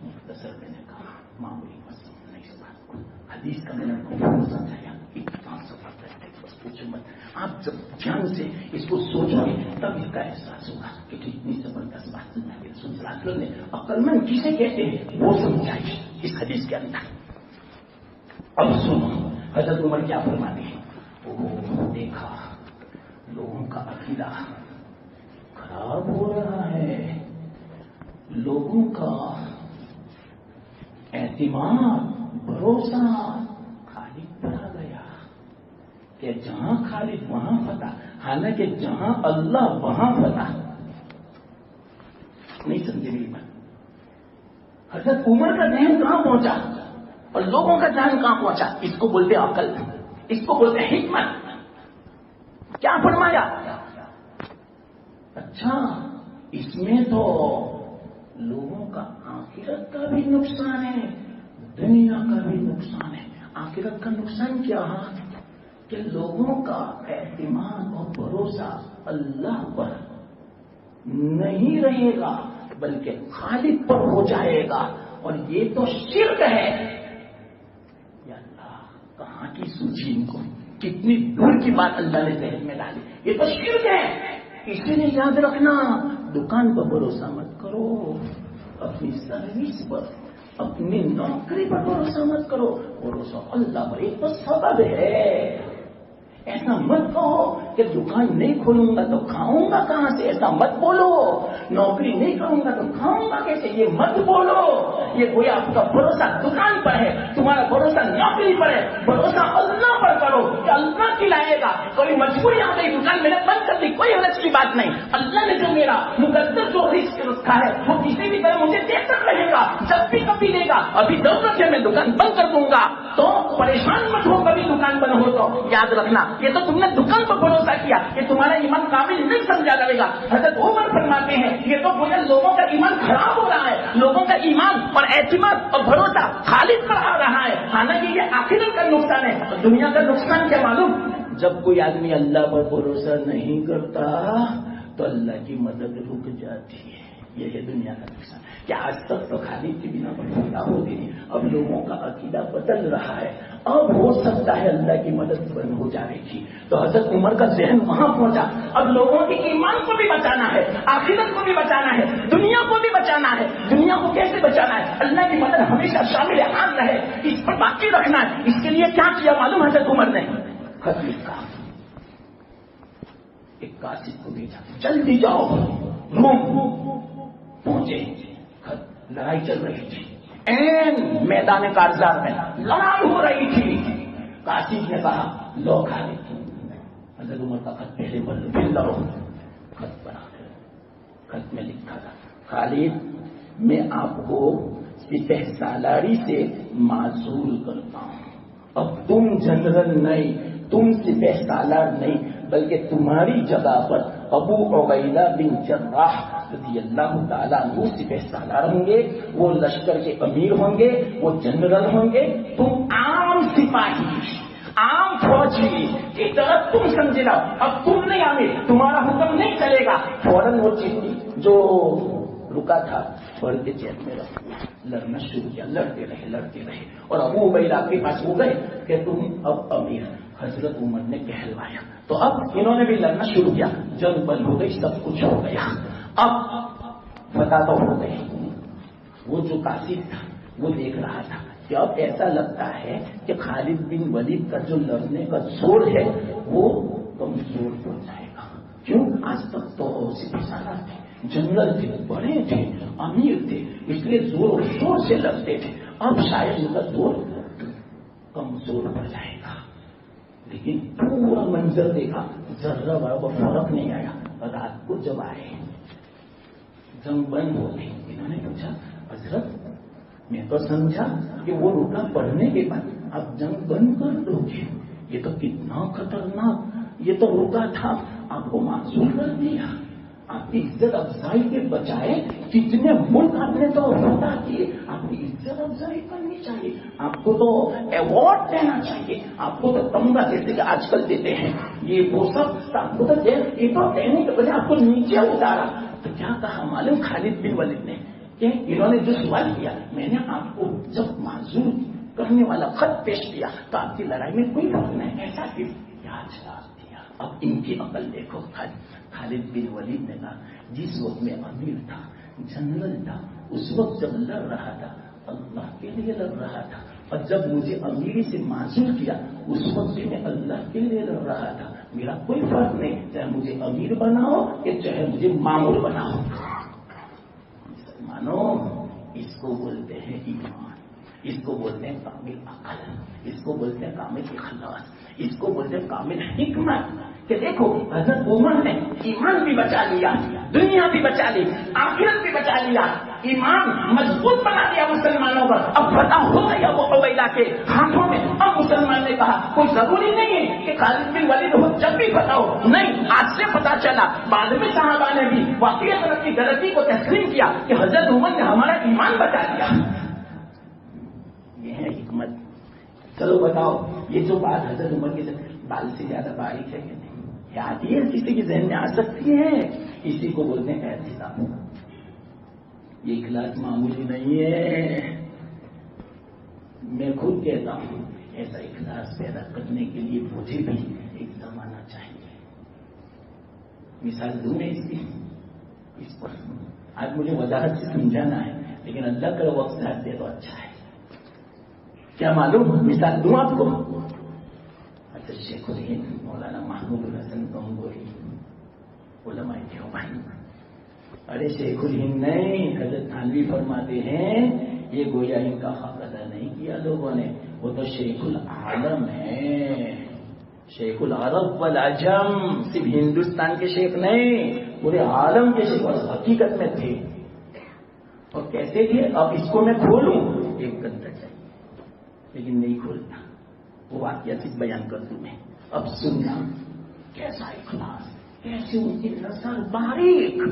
مختصر میں نے کہا معمولی مسئلہ نہیں سمجھا، حدیث کا میں نے کو سمجھایا. اتنا زبردست ہے بس پوچھو مت. آپ جب دھیان سے اس کو سوچو گے تب اس کا احساس ہوگا کہ کتنی زبردست بات اللہ کے رسول صلی اللہ علیہ وسلم نے عقل مند کسے کہتے ہیں وہ سمجھائیے اس حدیث کے اندر. اب سنو حضرت عمر کیا فرماتے ہیں. وہ دیکھا لوگوں کا عقیدہ خراب ہو رہا ہے، لوگوں کا اعتماد بھروسہ خالد پر آ گیا کہ جہاں خالد وہاں فتح، حالانکہ جہاں اللہ وہاں فتح. نہیں سمجھے میری بات. حضرت عمر کا ذہن کہاں پہنچا اور لوگوں کا ذہن کہاں پہنچا؟ اس کو بولتے عقل، اس کو بولتے حکمت. کیا فرمایا؟ اچھا اس میں تو لوگوں کا آخرت کا بھی نقصان ہے، دنیا کا بھی نقصان ہے. آخرت کا نقصان کیا ہے کہ لوگوں کا اعتماد اور بھروسہ اللہ پر نہیں رہے گا بلکہ خالق پر ہو جائے گا. اور یہ تو شرک ہے. یا اللہ کہاں کی سوچی ان کو، کتنی دور کی بات اللہ نے ذہن میں ڈالی. یہ تو شرک ہے. اسی لیے یاد رکھنا دکان پر بھروسہ مت کرو، اپنی سروس پر، اپنی نوکری پر بھروسہ مت کرو. بھروسہ اللہ پر. ایک تو سبب ہے. ایسا مت کہو کہ دکان نہیں کھولوں گا تو کھاؤں گا کہاں سے، ایسا مت بولو. نوکری نہیں کروں گا تو کھاؤں گا کیسے، یہ مت بولو. یہ کوئی آپ کا بھروسہ دکان پر ہے، تمہارا بھروسہ نوکری پر ہے. بھروسہ اللہ پر کرو کہ اللہ کھلائے گا. کوئی مجبوری آ گئی دکان میں نے بند کر دی، کوئی حرج کی بات نہیں. اللہ نے جو میرا مقدر جو رزق رکھا ہے وہ کسی بھی طرح مجھے دے کر رہے گا، جب بھی کبھی دے گا. ابھی ضرورت ہے میں دکان بند کر دوں گا تو پریشان مت ہو کبھی دکان بند ہو تو. یاد رکھنا یہ تو تم نے دکان پر بھروسہ کیا، یہ تمہارا ایمان قابل نہیں سمجھا جائے گا. حضرت عمر فرماتے ہیں یہ تو گویا لوگوں کا ایمان خراب ہو رہا ہے، لوگوں کا ایمان اور اعتماد اور بھروسہ خالد پر آ رہا ہے. حالانکہ یہ آخرت کا نقصان ہے اور دنیا کا نقصان کیا معلوم؟ جب کوئی آدمی اللہ پر بھروسہ نہیں کرتا تو اللہ کی مدد رک جاتی ہے. یہ ہے دنیا کا نقصان. کہ آج تک تو خالد کی بنا پر پیدا ہوتی تھی، اب لوگوں کا عقیدہ بدل رہا ہے. اب ہو سکتا ہے اللہ کی مدد بند ہو جائے گی. تو حضرت عمر کا ذہن وہاں پہنچا. اب لوگوں کے ایمان کو بھی بچانا ہے، آخرت کو بھی بچانا ہے، دنیا کو بھی بچانا ہے. دنیا کو کیسے بچانا ہے؟ اللہ کی مدد ہمیشہ شامل حال رہے، اس پر باقی رکھنا ہے. اس کے لیے کیا کیا معلوم حضرت عمر نے؟ خط لکھا، ایک کاتب کو بھیجا، جلدی جاؤ روم. پہنچے، لڑائی چل رہی تھی. این میدان کارزار میں لڑائی ہو رہی تھی. کاتب نے کہا لو خالد، حضرت عمر کا خط پہلے پڑھ لو پھر لڑو. خط بنا کر خط میں لکھا تھا خالد میں آپ کو سپہ سالاری سے معزول کرتا ہوں. اب تم جنرل نہیں، تم سپہ سالار نہیں، بلکہ تمہاری جگہ پر ابو عبیدہ بن جراح رضی اللہ تعالیٰ عنہ سپہ سالار ہوں گے. وہ لشکر کے امیر ہوں گے، وہ جنرل ہوں گے. تم عام سپاہی، عام فوجی کی طرف تم سمجھ لاؤ. اب تم نہیں آمیر، تمہارا حکم نہیں چلے گا. فوراً وہ چیز جو رکا تھا پڑھ کے چیت میں رکھ لڑنا شروع کیا. لڑتے رہے اور ابو عبیدہ کے پاس وہ گئے کہ تم اب امیر. حضرت عمر نے کہلوایا تو اب انہوں نے بھی لڑنا شروع کیا. جنگ بند ہو گئی، سب کچھ ہو گیا. اب فتح تو ہو گئی. وہ جو کاتب تھا وہ دیکھ رہا تھا کہ اب ایسا لگتا ہے کہ خالد بن ولید کا جو لڑنے کا زور ہے وہ کمزور ہو جائے گا. کیوں؟ آج تک تو سپاہی تھے، جنرل تھے، بڑے تھے، امیر تھے، اس لیے زور و شور سے لڑتے تھے. اب شاید ان کا زور کمزور ہو جائے گا. لیکن پورا منظر دیکھا، ذرہ برابر فرق نہیں آیا. رات کو جب آئے جنگ بند ہو گئی. انہوں نے پوچھا حضرت میں تو سمجھا کہ وہ رکا پڑھنے کے بعد اب جنگ بند کر دو گے، یہ تو کتنا خطرناک، یہ تو رکا تھا آپ کو معصوم کر دیا. آپ کی عزت افزائی کے بجائے کتنے ملک آپ نے تو فتح کیے، آپ کی عزت افزائی کرنی چاہیے، آپ کو تو ایوارڈ دینا چاہیے، آپ کو تو تمغہ جیسے کہ آج کل دیتے ہیں یہ وہ سب آپ کو تو یہ تو دینے کے بجائے آپ کو نیچے اتارا. تو کیا کہا معلوم خالد بن ولید نے کہ انہوں نے جو سوال کیا، میں نے آپ کو جب معذور کرنے والا خط پیش کیا تو آپ کی لڑائی میں کوئی فرق نہیں، ایسا کیوں؟ یاد دیا. اب ان کی عقل دیکھو. خالد بن ولید نے کہا جس وقت میں امیر تھا، جنرل تھا، اس وقت جب لڑ رہا تھا اللہ کے لیے لڑ رہا تھا، اور جب مجھے امیری سے معذور کیا اس وقت بھی میں اللہ کے لیے لڑ رہا تھا. میرا کوئی فرق نہیں، چاہے مجھے امیر بناؤ یا چاہے مجھے معمول بناؤ. مسلمانوں اس کو بولتے ہیں ایمان، اس کو بولتے ہیں کامل عقل، اس کو بولتے ہیں کامل اخلاص، اس کو بولتے ہیں کامل حکمت. کہ دیکھو حضرت عمر نے ایمان بھی بچا لیا، دنیا بھی بچا لی، آخرت بھی بچا لیا، ایمان مضبوط بنا دیا مسلمانوں پر. اب فتح ہو گیا وہ قبیلہ کے ہاتھوں میں. اب مسلمان نے کہا کوئی ضروری نہیں ہے کہ خالد بن ولید ہو جب بھی فتح ہو، نہیں، آج سے پتا چلا. بعد میں صحابہ نے بھی واقعی حضرت کی غلطی کو تسلیم کیا کہ حضرت عمر نے ہمارا ایمان بچا لیا. یہ ہے حکمت. چلو بتاؤ یہ جو بات حضرت عمر کے بال سے زیادہ باریک ہے کہ نہیں؟ یاد یہ کسی کے ذہن میں آ سکتی ہے. اسی کو بولتے ہیں احتساب. یہ اخلاص معمولی نہیں ہے. میں خود کہتا ہوں ایسا اخلاص پیدا کرنے کے لیے مجھے بھی ایک زمانہ چاہیے. مثال دوں میں اس پر آج مجھے وضاحت سے سمجھانا ہے، لیکن اللہ کا وقت ساتھ دے تو اچھا ہے. کیا معلوم مثال دوں آپ کو؟ اچھا شیخ الہند مولانا محمود الحسن گنگوہی علماء دیوبند. ارے شیخ الہند نہیں، حضرت تھانوی فرماتے ہیں یہ گویا ان کا حق ادا نہیں کیا لوگوں نے، وہ تو شیخ العالم ہے، شیخ العرب والعجم. صرف ہندوستان کے شیخ نہیں، پورے عالم کے شیخ اور حقیقت میں تھے. اور کیسے تھے؟ اب اس کو میں کھولوں ایک گھنٹہ چاہیے لیکن نہیں کھولتا. وہ واقعہ صرف بیان کر دوں میں. اب سننا کیسا اخلاص، کیسے ان کی نظر باریک.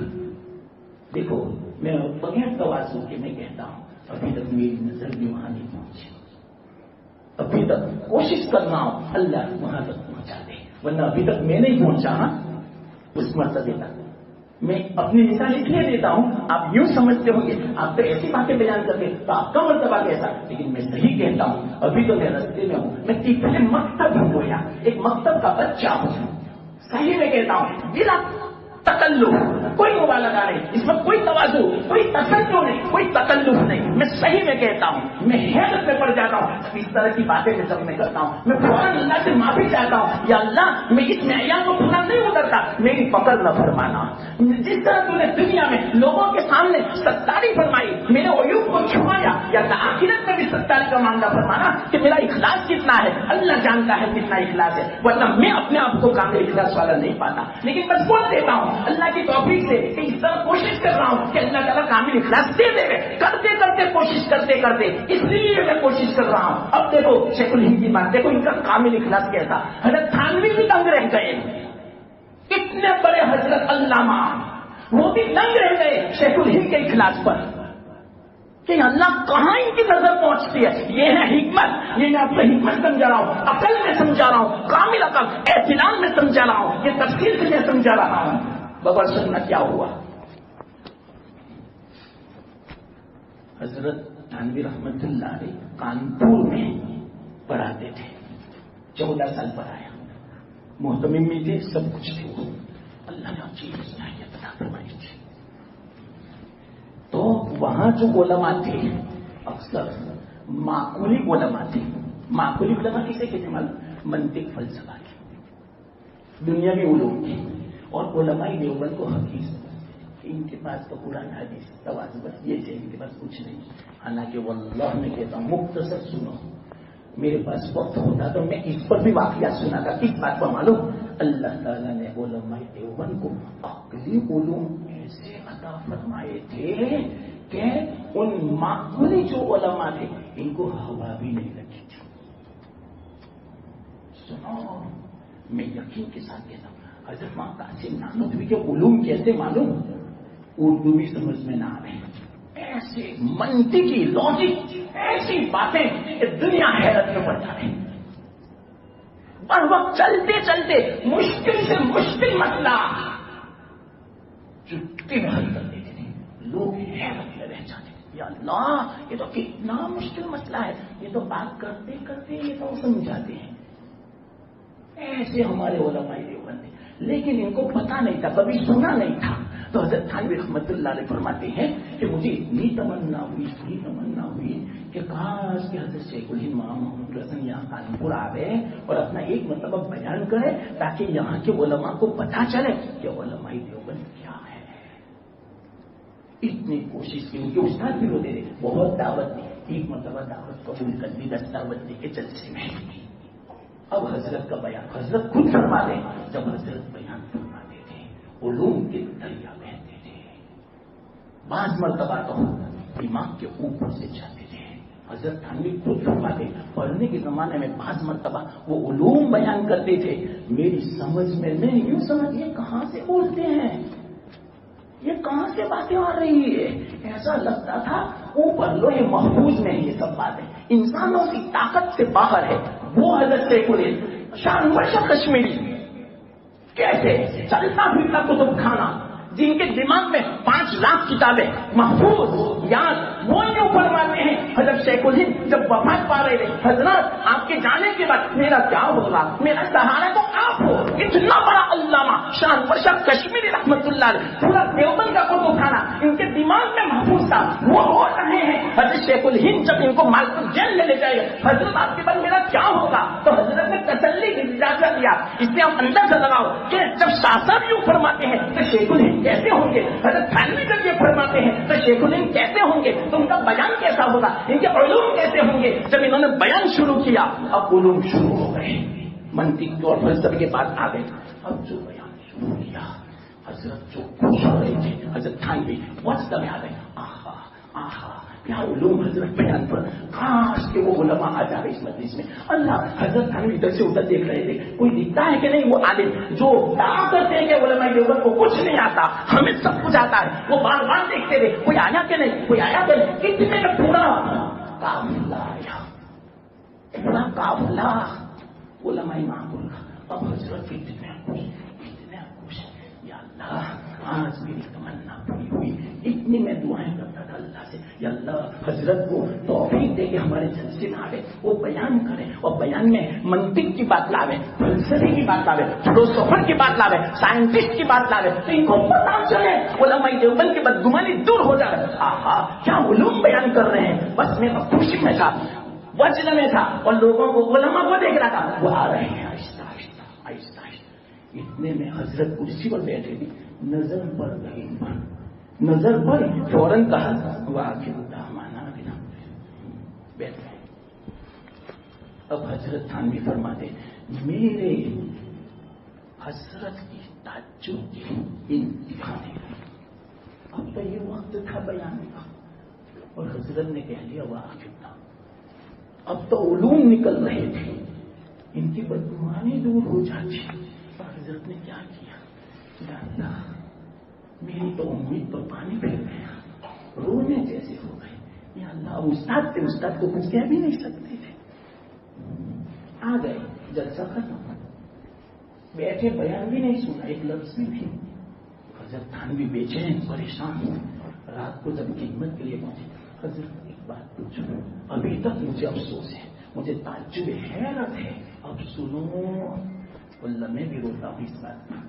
دیکھو میں بغیر تواضع کے میں کہتا ہوں ابھی تک میری نظر بھی وہاں نہیں پہنچی. ابھی تک کوشش کرنا ہو اللہ وہاں تک پہنچا دے، ورنہ ابھی تک میں نہیں پہنچا اس مرتبے تک. میں اپنی مثال اس لیے دیتا ہوں، آپ یوں سمجھتے ہوں گے آپ تو ایسی باتیں بیان کرتے تو آپ کا مرتبہ کیسا، لیکن میں صحیح کہتا ہوں ابھی تو میں رستے میں ہوں. میں تیسرے مکتب ہوں گویا ایک مکتب کا بچہ ہوں. صحیح میں کہتا ہوں بلا تکلف، کوئی مبالغہ نہیں، اس میں کوئی تواضع، کوئی تسلط نہیں، کوئی تکلف نہیں. میں صحیح میں کہتا ہوں، میں حیرت میں پڑ جاتا ہوں اس طرح کی باتیں میں جب میں کرتا ہوں. میں فوراً اللہ سے معافی چاہتا ہوں، یا اللہ میں اس معیار کو پورا نہیں اترتا، میری پکڑ نہ فرمانا. جس طرح تو نے دنیا میں لوگوں کے سامنے ستاری فرمائی، میرے عیوب کو چھپایا، یا اللہ آخرت میں بھی ستاری کا معاملہ فرمانا کہ میرا اخلاص کتنا ہے اللہ جانتا ہے کتنا اخلاص ہے، ورنہ میں اپنے آپ کو کامل اخلاص والا نہیں پاتا. لیکن بس بول دیتا ہوں اللہ کی توفیق سے کہ اس طرح کوشش کر رہا ہوں کہ اللہ تعالیٰ کامل اخلاص دے دے. کرتے کرتے کوشش کرتے کرتے اس لیے میں کوشش کر رہا ہوں. اب دیکھو شیخ الہند کی بات دیکھو، ان کا کامل اخلاص کیسا. حضرت تھانوی بھی دنگ رہ گئے، اتنے بڑے حضرت علامہ وہ بھی دنگ رہ گئے شیخ الہند کے اخلاص پر کہ اللہ کہاں ان کی نظر پہنچتی ہے. یہ ہے حکمت، یہ میں آپ کو حکمت سمجھا رہا ہوں، عقل میں سمجھا رہا ہوں، کامل عقل اعتدال میں سمجھا رہا ہوں، یہ تفصیل سے میں سمجھا رہا ہوں. بغیر سننا کیا ہوا. حضرت تھانوی رحمت اللہ علیہ کانپور میں پڑھاتے تھے، 14 سال پڑھایا، محتمم میں تھے، سب کچھ تھے. وہ اللہ نے اچھی صلاحیت عطا فرمائی تھی. تو وہاں جو علماء تھے اکثر معقولی علماء تھے. معقولی علماء کسے کہتے ہیں؟ منطق فلسفہ کی, دنیاوی علوم کی. اور علماء دیوبند کو حقیقت ان کے پاس تو قرآن حدیث توازن بس یہ ہے, ان کے پاس کچھ نہیں. حالانکہ واللہ میں کہتا ہوں مختصر سنو, میرے پاس وقت ہوتا تو میں اس پر بھی واقعات سنا تھا. کس بات پر معلوم؟ اللہ تعالیٰ نے علماء دیوبند کو عقلی علوم ایسے عطا فرمائے تھے کہ ان معقولی جو علماء تھے ان کو ہوا بھی نہیں لگی تھی. سنو, میں یقین کے ساتھ کہتا ہوں حضرت ماں قاسم نانوتوی کے علوم کیسے معلوم؟ اردو بھی سمجھ میں نہ آ رہے, ایسے منطقی لاجک ایسی باتیں کہ دنیا حیرت میں پڑ جائے. بر وقت چلتے چلتے مشکل سے مشکل مسئلہ چٹکی میں حل کر دیتے تھے. لوگ حیرت میں رہ جاتے تھے, یا اللہ یہ تو کتنا مشکل مسئلہ ہے, یہ تو بات کرتے کرتے یہ تو سمجھاتے ہیں. ایسے ہمارے علماء دیوبند تھے, لیکن ان کو پتا نہیں تھا, کبھی سنا نہیں تھا. تو حضرت تھانوی رحمت اللہ علیہ فرماتے ہیں کہ مجھے اتنی تمنا ہوئی کہ کاش کہ حضرت شیخ الہند محمد رسن یہاں کانپور آوے اور اپنا ایک مرتبہ بیان کرے تاکہ یہاں کے علماء کو پتا چلے کہ علماء دیوبند کیا ہے. اتنی کوشش کی, ان کے استاد بھی ہوتے تھے, بہت دعوت دی, ایک مرتبہ دعوت قبول کر دی, 10 دعوت دے کے جلسے میں. اب حضرت کا بیان حضرت خود فرماتے, جب حضرت بیان فرماتے تھے علوم کے دریا بہتے تھے. بعض مرتبہ تو دماغ کے اوپر سے جاتے تھے. حضرت تھانوی خود فرماتے, پڑھنے کے زمانے میں بعض مرتبہ وہ علوم بیان کرتے تھے, میری سمجھ میں نہیں, یوں سمجھ یہ کہاں سے بولتے ہیں, یہ کہاں سے باتیں آ رہی ہے. ایسا لگتا تھا اوپر لوہے محفوظ میں یہ سب باتیں انسانوں کی طاقت سے باہر ہے. وہ حضرت شیخ الہند شان ورشا کشمیری کیسے چلتا پھرتا کتب خانہ, جن کے دماغ میں 5 لاکھ کتابیں محفوظ یاد, وہ یوں فرماتے ہیں حضرت شیخ الہند جب وفات پا رہے تھے, حضرت آپ کے جانے کے بعد میرا کیا ہوگا, میرا سہارا تو آپ ہو. اتنا بڑا علامہ شان ورشا کشمیری رحمت اللہ علیہ, پورا دیوبند کا کتب خانہ ان کے دماغ میں محفوظ تھا. وہ رو رہے ہیں حضرت شیخ الہند جب ان کو مالپور جیل میں لے جائے گا, حضرت آپ کے بعد میرا کیا ہوگا. تو حضرت نے تسلی کی اجازت دیا. اس سے آپ اندر سے لگاؤ کہ جب شاہ یوں فرماتے ہیں تو شیخ الہند کیسے ہوں گے, حضرت تھانوی جب یہ فرماتے ہیں تو شیخ الہند کیسے ہوں گے, تو ان کا بیان کیسا ہوگا, ان کے علوم کیسے ہوں گے. جب انہوں نے بیان شروع کیا اب علوم شروع ہو گئے, منطق اور فلسفے کے بعد آ گئے. اب جو بیان شروع کیا حضرت جو خوش ہو رہے تھے, حضرت تھانوی وسط میں آ گئے. آہا آہا کیا علوم حضرت بیان پر, کاش کہ وہ علماء آ جا رہے اس مجلس میں. اللہ حضرت تھانوی ادھر سے ادھر دیکھ رہے تھے, کوئی دکھتا ہے کہ نہیں وہ عالم جو دعویٰ کرتے ہیں کہ علماء دیوبند کو کچھ نہیں آتا, ہمیں سب کچھ آتا ہے. وہ بار بار دیکھتے تھے کوئی آیا کہ نہیں, کوئی آیا کہ نہیں. کتنے کا پورا قافلہ آیا, پورا قافلہ علماء معقول کا. اب حضرت کتنے خوش, یا اللہ آج میری تمنا پوری ہوئی. اتنی میں دعائیں کرتا تھا اللہ سے, یا اللہ حضرت کو توفیق دے کے ہمارے جلسے میں آئے, وہ بیان کریں اور بیان میں منطق کی بات لاوے, فلسفے کی بات لاوے, فلسفر کی بات لاوے, سائنٹسٹ کی بات لاوے, تو ان کو پتا چلے علماء دیوبند کی بدگمانی دور ہو جائے. آہا کیا علوم بیان کر رہے ہیں. بس میں خوشی میں تھا, وجل میں تھا, اور لوگوں کو علماء کو دیکھ رہا تھا, وہ آ رہے ہیں آہستہ آہستہ آہستہ آہستہ. اتنے میں حضرت کرسی پر بیٹھے تھی, نظر پڑ گئی, نظر پر فوراً کہا واقعی مانا بنا بیٹھ گئے. اب حضرت تھانوی فرماتے میرے حضرت کی تعجب کی انتہا نہیں. اب تو یہ وقت تھا بیان کا, اور حضرت نے کہہ دیا واقعی. اب تو علوم نکل رہے تھے, ان کی بدگمانی دور ہو جاتی. اور حضرت نے کیا کیا, یا اللہ میری تو امید پر پانی پھر گیا, رونے جیسے ہو گئے. یا اللہ استاد تھے, استاد کو کچھ کہہ بھی نہیں سکتے تھے. آ گئے, جلسہ ختم, بیٹھے, بیان بھی نہیں سنا, ایک لفظ بھی نہیں. حضرت تھانوی بے چین پریشان ہوئے. رات کو جب خدمت کے لیے پہنچے, حضرت ایک بات پوچھو, ابھی تک مجھے افسوس ہے, مجھے تعجب حیرت ہے, اب سنو. اللہ میں بھی روتا ہوں اس بات پر,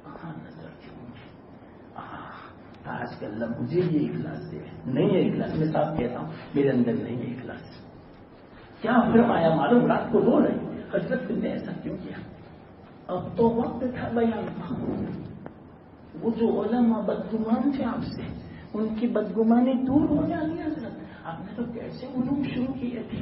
کہاں نظر کیوں آج کل اللہ مجھے یہ اخلاص دے. نہیں ہے اخلاص, میں صاحب کہتا ہوں میرے اندر نہیں ہے اخلاص. کیا فرمایا معلوم؟ رات کو رو رہے حضرت نے ایسا کیوں کیا؟ اب تو وقت تھا بیان کا. وہ جو علماء بدگمان تھے آپ سے، ان کی بدگمانی دور ہو جاتی ہے حضرت. آپ نے تو کیسے علوم شروع کیے تھے،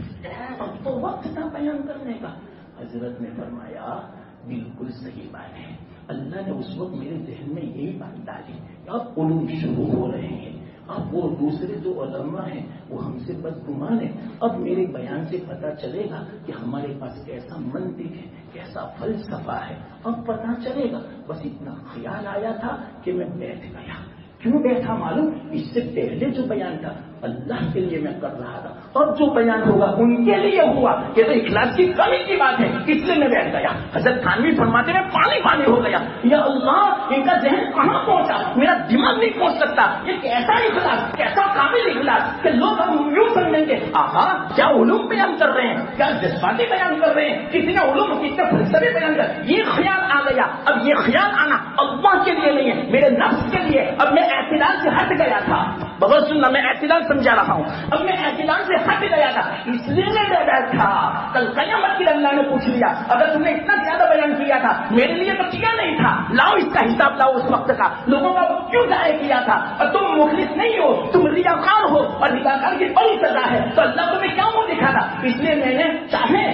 اب تو وقت تھا بیان کرنے کا. حضرت نے فرمایا بالکل صحیح بات ہے. اللہ نے اس وقت میرے ذہن میں یہی بات ڈالی کہ اب علوم شروع ہو رہے ہیں. اب وہ دوسرے جو علماء ہیں وہ ہم سے بدگمان ہیں. اب میرے بیان سے پتا چلے گا کہ ہمارے پاس کیسا منطق ہے، کیسا فلسفہ ہے. اب پتا چلے گا. بس اتنا خیال آیا تھا کہ میں بیٹھ گیا. کیوں بیٹھا معلوم؟ اس سے پہلے جو بیان تھا اللہ کے لیے میں کر رہا تھا، اب جو بیان ہوگا ان کے لیے ہوا. یہ تو اخلاص کی کمی کی بات ہے، اس لیے میں بیٹھ گیا. حضرت تھانوی فرماتے میں پانی پانی ہو گیا. یا اللہ، ان کا ذہن کہاں پہنچا؟ میرا دماغ نہیں پہنچ سکتا. یہ کیسا اخلاص، کیسا کامل اخلاص کہ لوگ ہم یوں سمجھیں گے آہا کیا علوم بیان کر رہے ہیں، کیا جذباتی بیان کر رہے ہیں، کتنے علوم کتنے فلسفے بیان کر. یہ خیال آ گیا. اب یہ خیال آنا اللہ کے لیے نہیں ہے، میرے نفس کے لیے. اب میں اعتدال سے ہٹ گیا تھا. بغیر سننا، میں اعتدال سمجھا رہا ہوں. اب میں اعتدال سے ہٹ گیا تھا، اس لیے میں بیٹھا. کل قیامت کی اللہ نے پوچھ لیا اگر تم نے اتنا زیادہ بیان کیا تھا میرے لیے تو کیا نہیں تھا، لاؤ اس کا حساب لاؤ. اس وقت کا لوگوں کا کیوں ضائع کیا تھا؟ اور تم مخلص نہیں ہو، تم ریاکار ہو، اور ریاکار کی بڑی سزا ہے. تو اللہ تمہیں کیا منہ دکھا تھا؟ اس لیے میں نے چاہے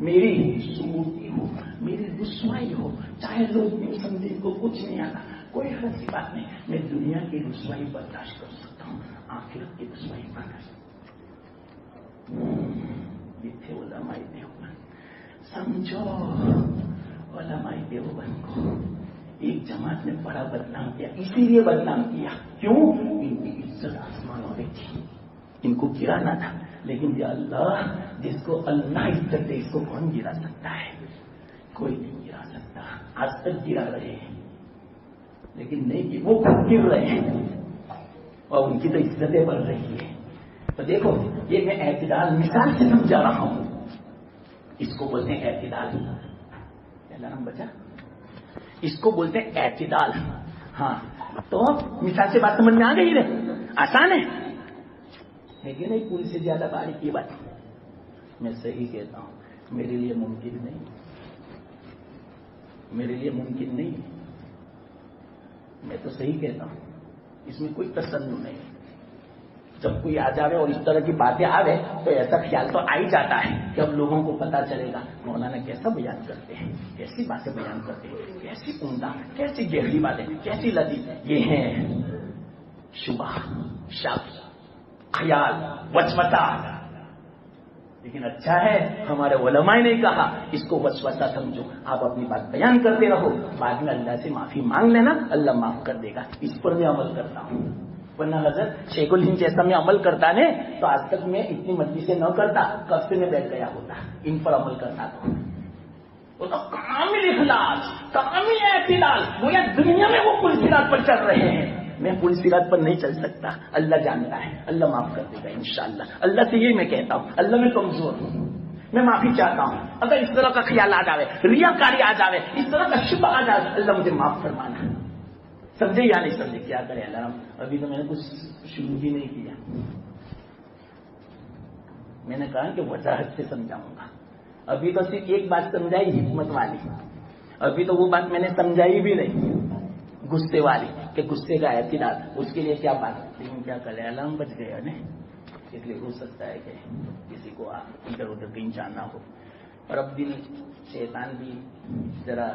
میری سموتی ہو، میری رسوائی ہو، چاہے لوگ نہیں سمجھے کو کچھ نہیں آتا، کوئی حرض کی بات نہیں. میں دنیا کی رسوائی برداشت کر سکتا ہوں، آخرت کی رسوائی برداشت. یہ تھے علماء دیوبند. سمجھو علماء دیوبند کو ایک جماعت نے بڑا بدنام کیا. اسی لیے بدنام کیا کیوں؟ ان کی عزت آسمانوں میں تھی، ان کو گرانا تھا. لیکن یا اللہ، جس کو اللہ عزت دے اس کو کون گرا سکتا ہے؟ کوئی نہیں گرا سکتا. آج تک گرا رہے ہیں لیکن نہیں کہ وہ خود گر رہے ہیں اور ان کی تو عزتیں بڑھ رہی ہے. تو دیکھو یہ میں اعتدال مثال سے سمجھا رہا ہوں. اس کو بولتے ہیں اعتدال. پہلا نام بچا، اس کو بولتے ہیں اعتدال. ہاں تو مثال سے بات سمجھ میں آ گئی رہے، آسان ہے لیکن نہیں پوری سے زیادہ باریک کی بات. میں صحیح کہتا ہوں، میرے لیے ممکن نہیں، میرے لیے ممکن نہیں. میں تو صحیح کہتا ہوں، اس میں کوئی تسلط نہیں. جب کوئی آ جاوے اور اس طرح کی باتیں آوے تو ایسا خیال تو آ ہی جاتا ہے کہ اب لوگوں کو پتا چلے گا مولانا کیسا بیان کرتے ہیں، کیسی باتیں بیان کرتے ہیں، کیسی عمدہ، کیسی گہری باتیں، کیسی لذیذ. یہ ہیں شبہ، شک، خیال، وسوسہ. لیکن اچھا ہے ہمارے علماء نے کہا اس کو وسوسہ سمجھو، آپ اپنی بات بیان کرتے رہو، بعد میں اللہ سے معافی مانگ لینا، اللہ معاف کر دے گا. اس پر میں عمل کرتا ہوں. ورنہ حضرت شیخ الہند جیسا میں عمل کرتا نے تو آج تک میں اتنی مجلسیں نہ کرتا، کب سے میں بیٹھ گیا ہوتا. ان پر عمل کرتا تو کامل اخلاص، کامل اعتدال. وہ یا دنیا میں وہ پل صراط پر چل رہے ہیں، میں پل صراط پر نہیں چل سکتا. اللہ جانتا ہے، اللہ معاف کر دے گا انشاءاللہ. اللہ سے یہ میں کہتا ہوں، اللہ میں کمزور ہوں، میں معافی چاہتا ہوں. اگر اس طرح کا خیال آ جاوے، ریاکاری آ جاوے، اس طرح کا شبہ آ جائے، اللہ مجھے معاف فرمانا. سمجھے یا نہیں سمجھے؟ کیا کرے اللہ. ابھی تو میں نے کچھ شروع ہی نہیں کیا. میں نے کہا کہ وضاحت سے سمجھاؤں گا. ابھی تو صرف ایک بات سمجھائی حکمت والی، ابھی تو وہ بات میں نے سمجھائی بھی نہیں، غصے والی کہ غصے کا اعتدال. اس کے لیے کیا بات، لیکن کیا کرے علم بچ گیا نا. اس لیے ہو سکتا ہے کہ کسی کو ادھر ادھر کہیں جانا ہو، اور اب دن شیطان بھی ذرا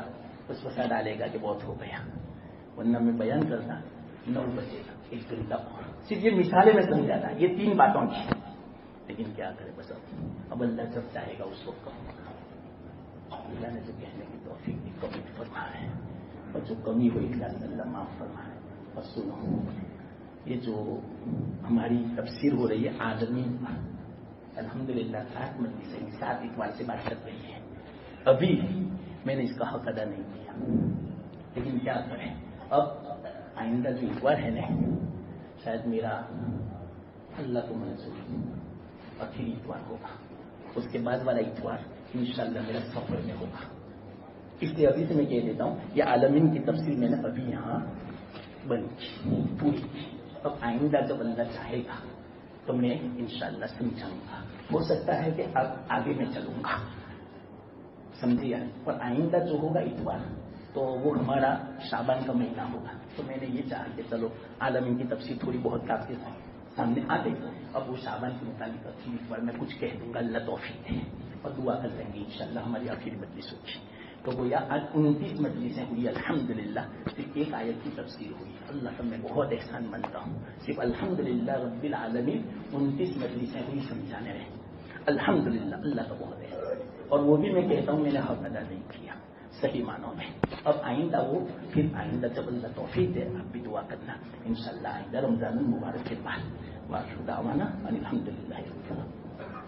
وسوسہ ڈالے گا کہ بہت ہو گیا. ورنہ میں بیان کرتا 9 بجے گا، 1 گھنٹہ اور. صرف یہ مثالیں میں سمجھاتا، یہ 3 باتوں کی. لیکن کیا کرے، بس اب اللہ جب چاہے گا اس وقت کہوں گا. اللہ نے جو کہنے کی توفیق دی کمی فرما ہے، اور جو کمی ہوئی اللہ معاف فرما ہے. اور سنو، یہ جو ہماری تفسیر ہو رہی ہے عالمین پر، الحمدللہ 7 مجلس سے 7 اتوار سے بات چل رہی ہے. ابھی میں نے اس کا حق ادا نہیں کیا، لیکن کیا کریں. اب آئندہ جو اتوار ہے نا، شاید میرا اللہ کو منظور آخری اتوار ہوگا، اس کے بعد والا اتوار انشاءاللہ میرا سفر میں ہوگا. اس لیے ابھی سے میں کہہ دیتا ہوں، یہ عالمین کی تفصیل میں نے ابھی یہاں بنی پوری. اب آئندہ جب اللہ چاہے گا تو میں انشاءاللہ سمجھاؤں گا. ہو سکتا ہے کہ اب آگے میں چلوں گا, سمجھے. اور آئندہ جو ہوگا اتوار تو وہ ہمارا شعبان کا مہینہ ہوگا. تو میں نے یہ چاہا کہ چلو عالمین کی تفسیر تھوڑی بہت کافی سامنے آ گئی, اب وہ شعبان کے متعلق اتوار میں کچھ کہہ دوں گا. اللہ توفیق دے اور دعا کر لیں گے انشاءاللہ. ہماری آخری مجلس ہوگی تو گویا آج 29 مجلسیں ہوئی الحمدللہ. صرف ایک آیت کی تفسیر ہوئی. اللہ کا میں بہت احسان مانتا ہوں. صرف الحمدللہ رب العالمین 29 مجلسیں ہوئی سمجھانے میں. الحمدللہ اللہ کا بہت احسان. اور وہ بھی میں کہتا ہوں میں نے حق ادا نہیں کیا صحیح معنوں میں. اب آئندہ وہ پھر آئندہ جب اللہ توفیق دے آپ بھی دعا کرنا انشاءاللہ. آئندہ رمضان المبارک کے بعد. وآخر دعوانا ان الحمدللہ رب العالمین.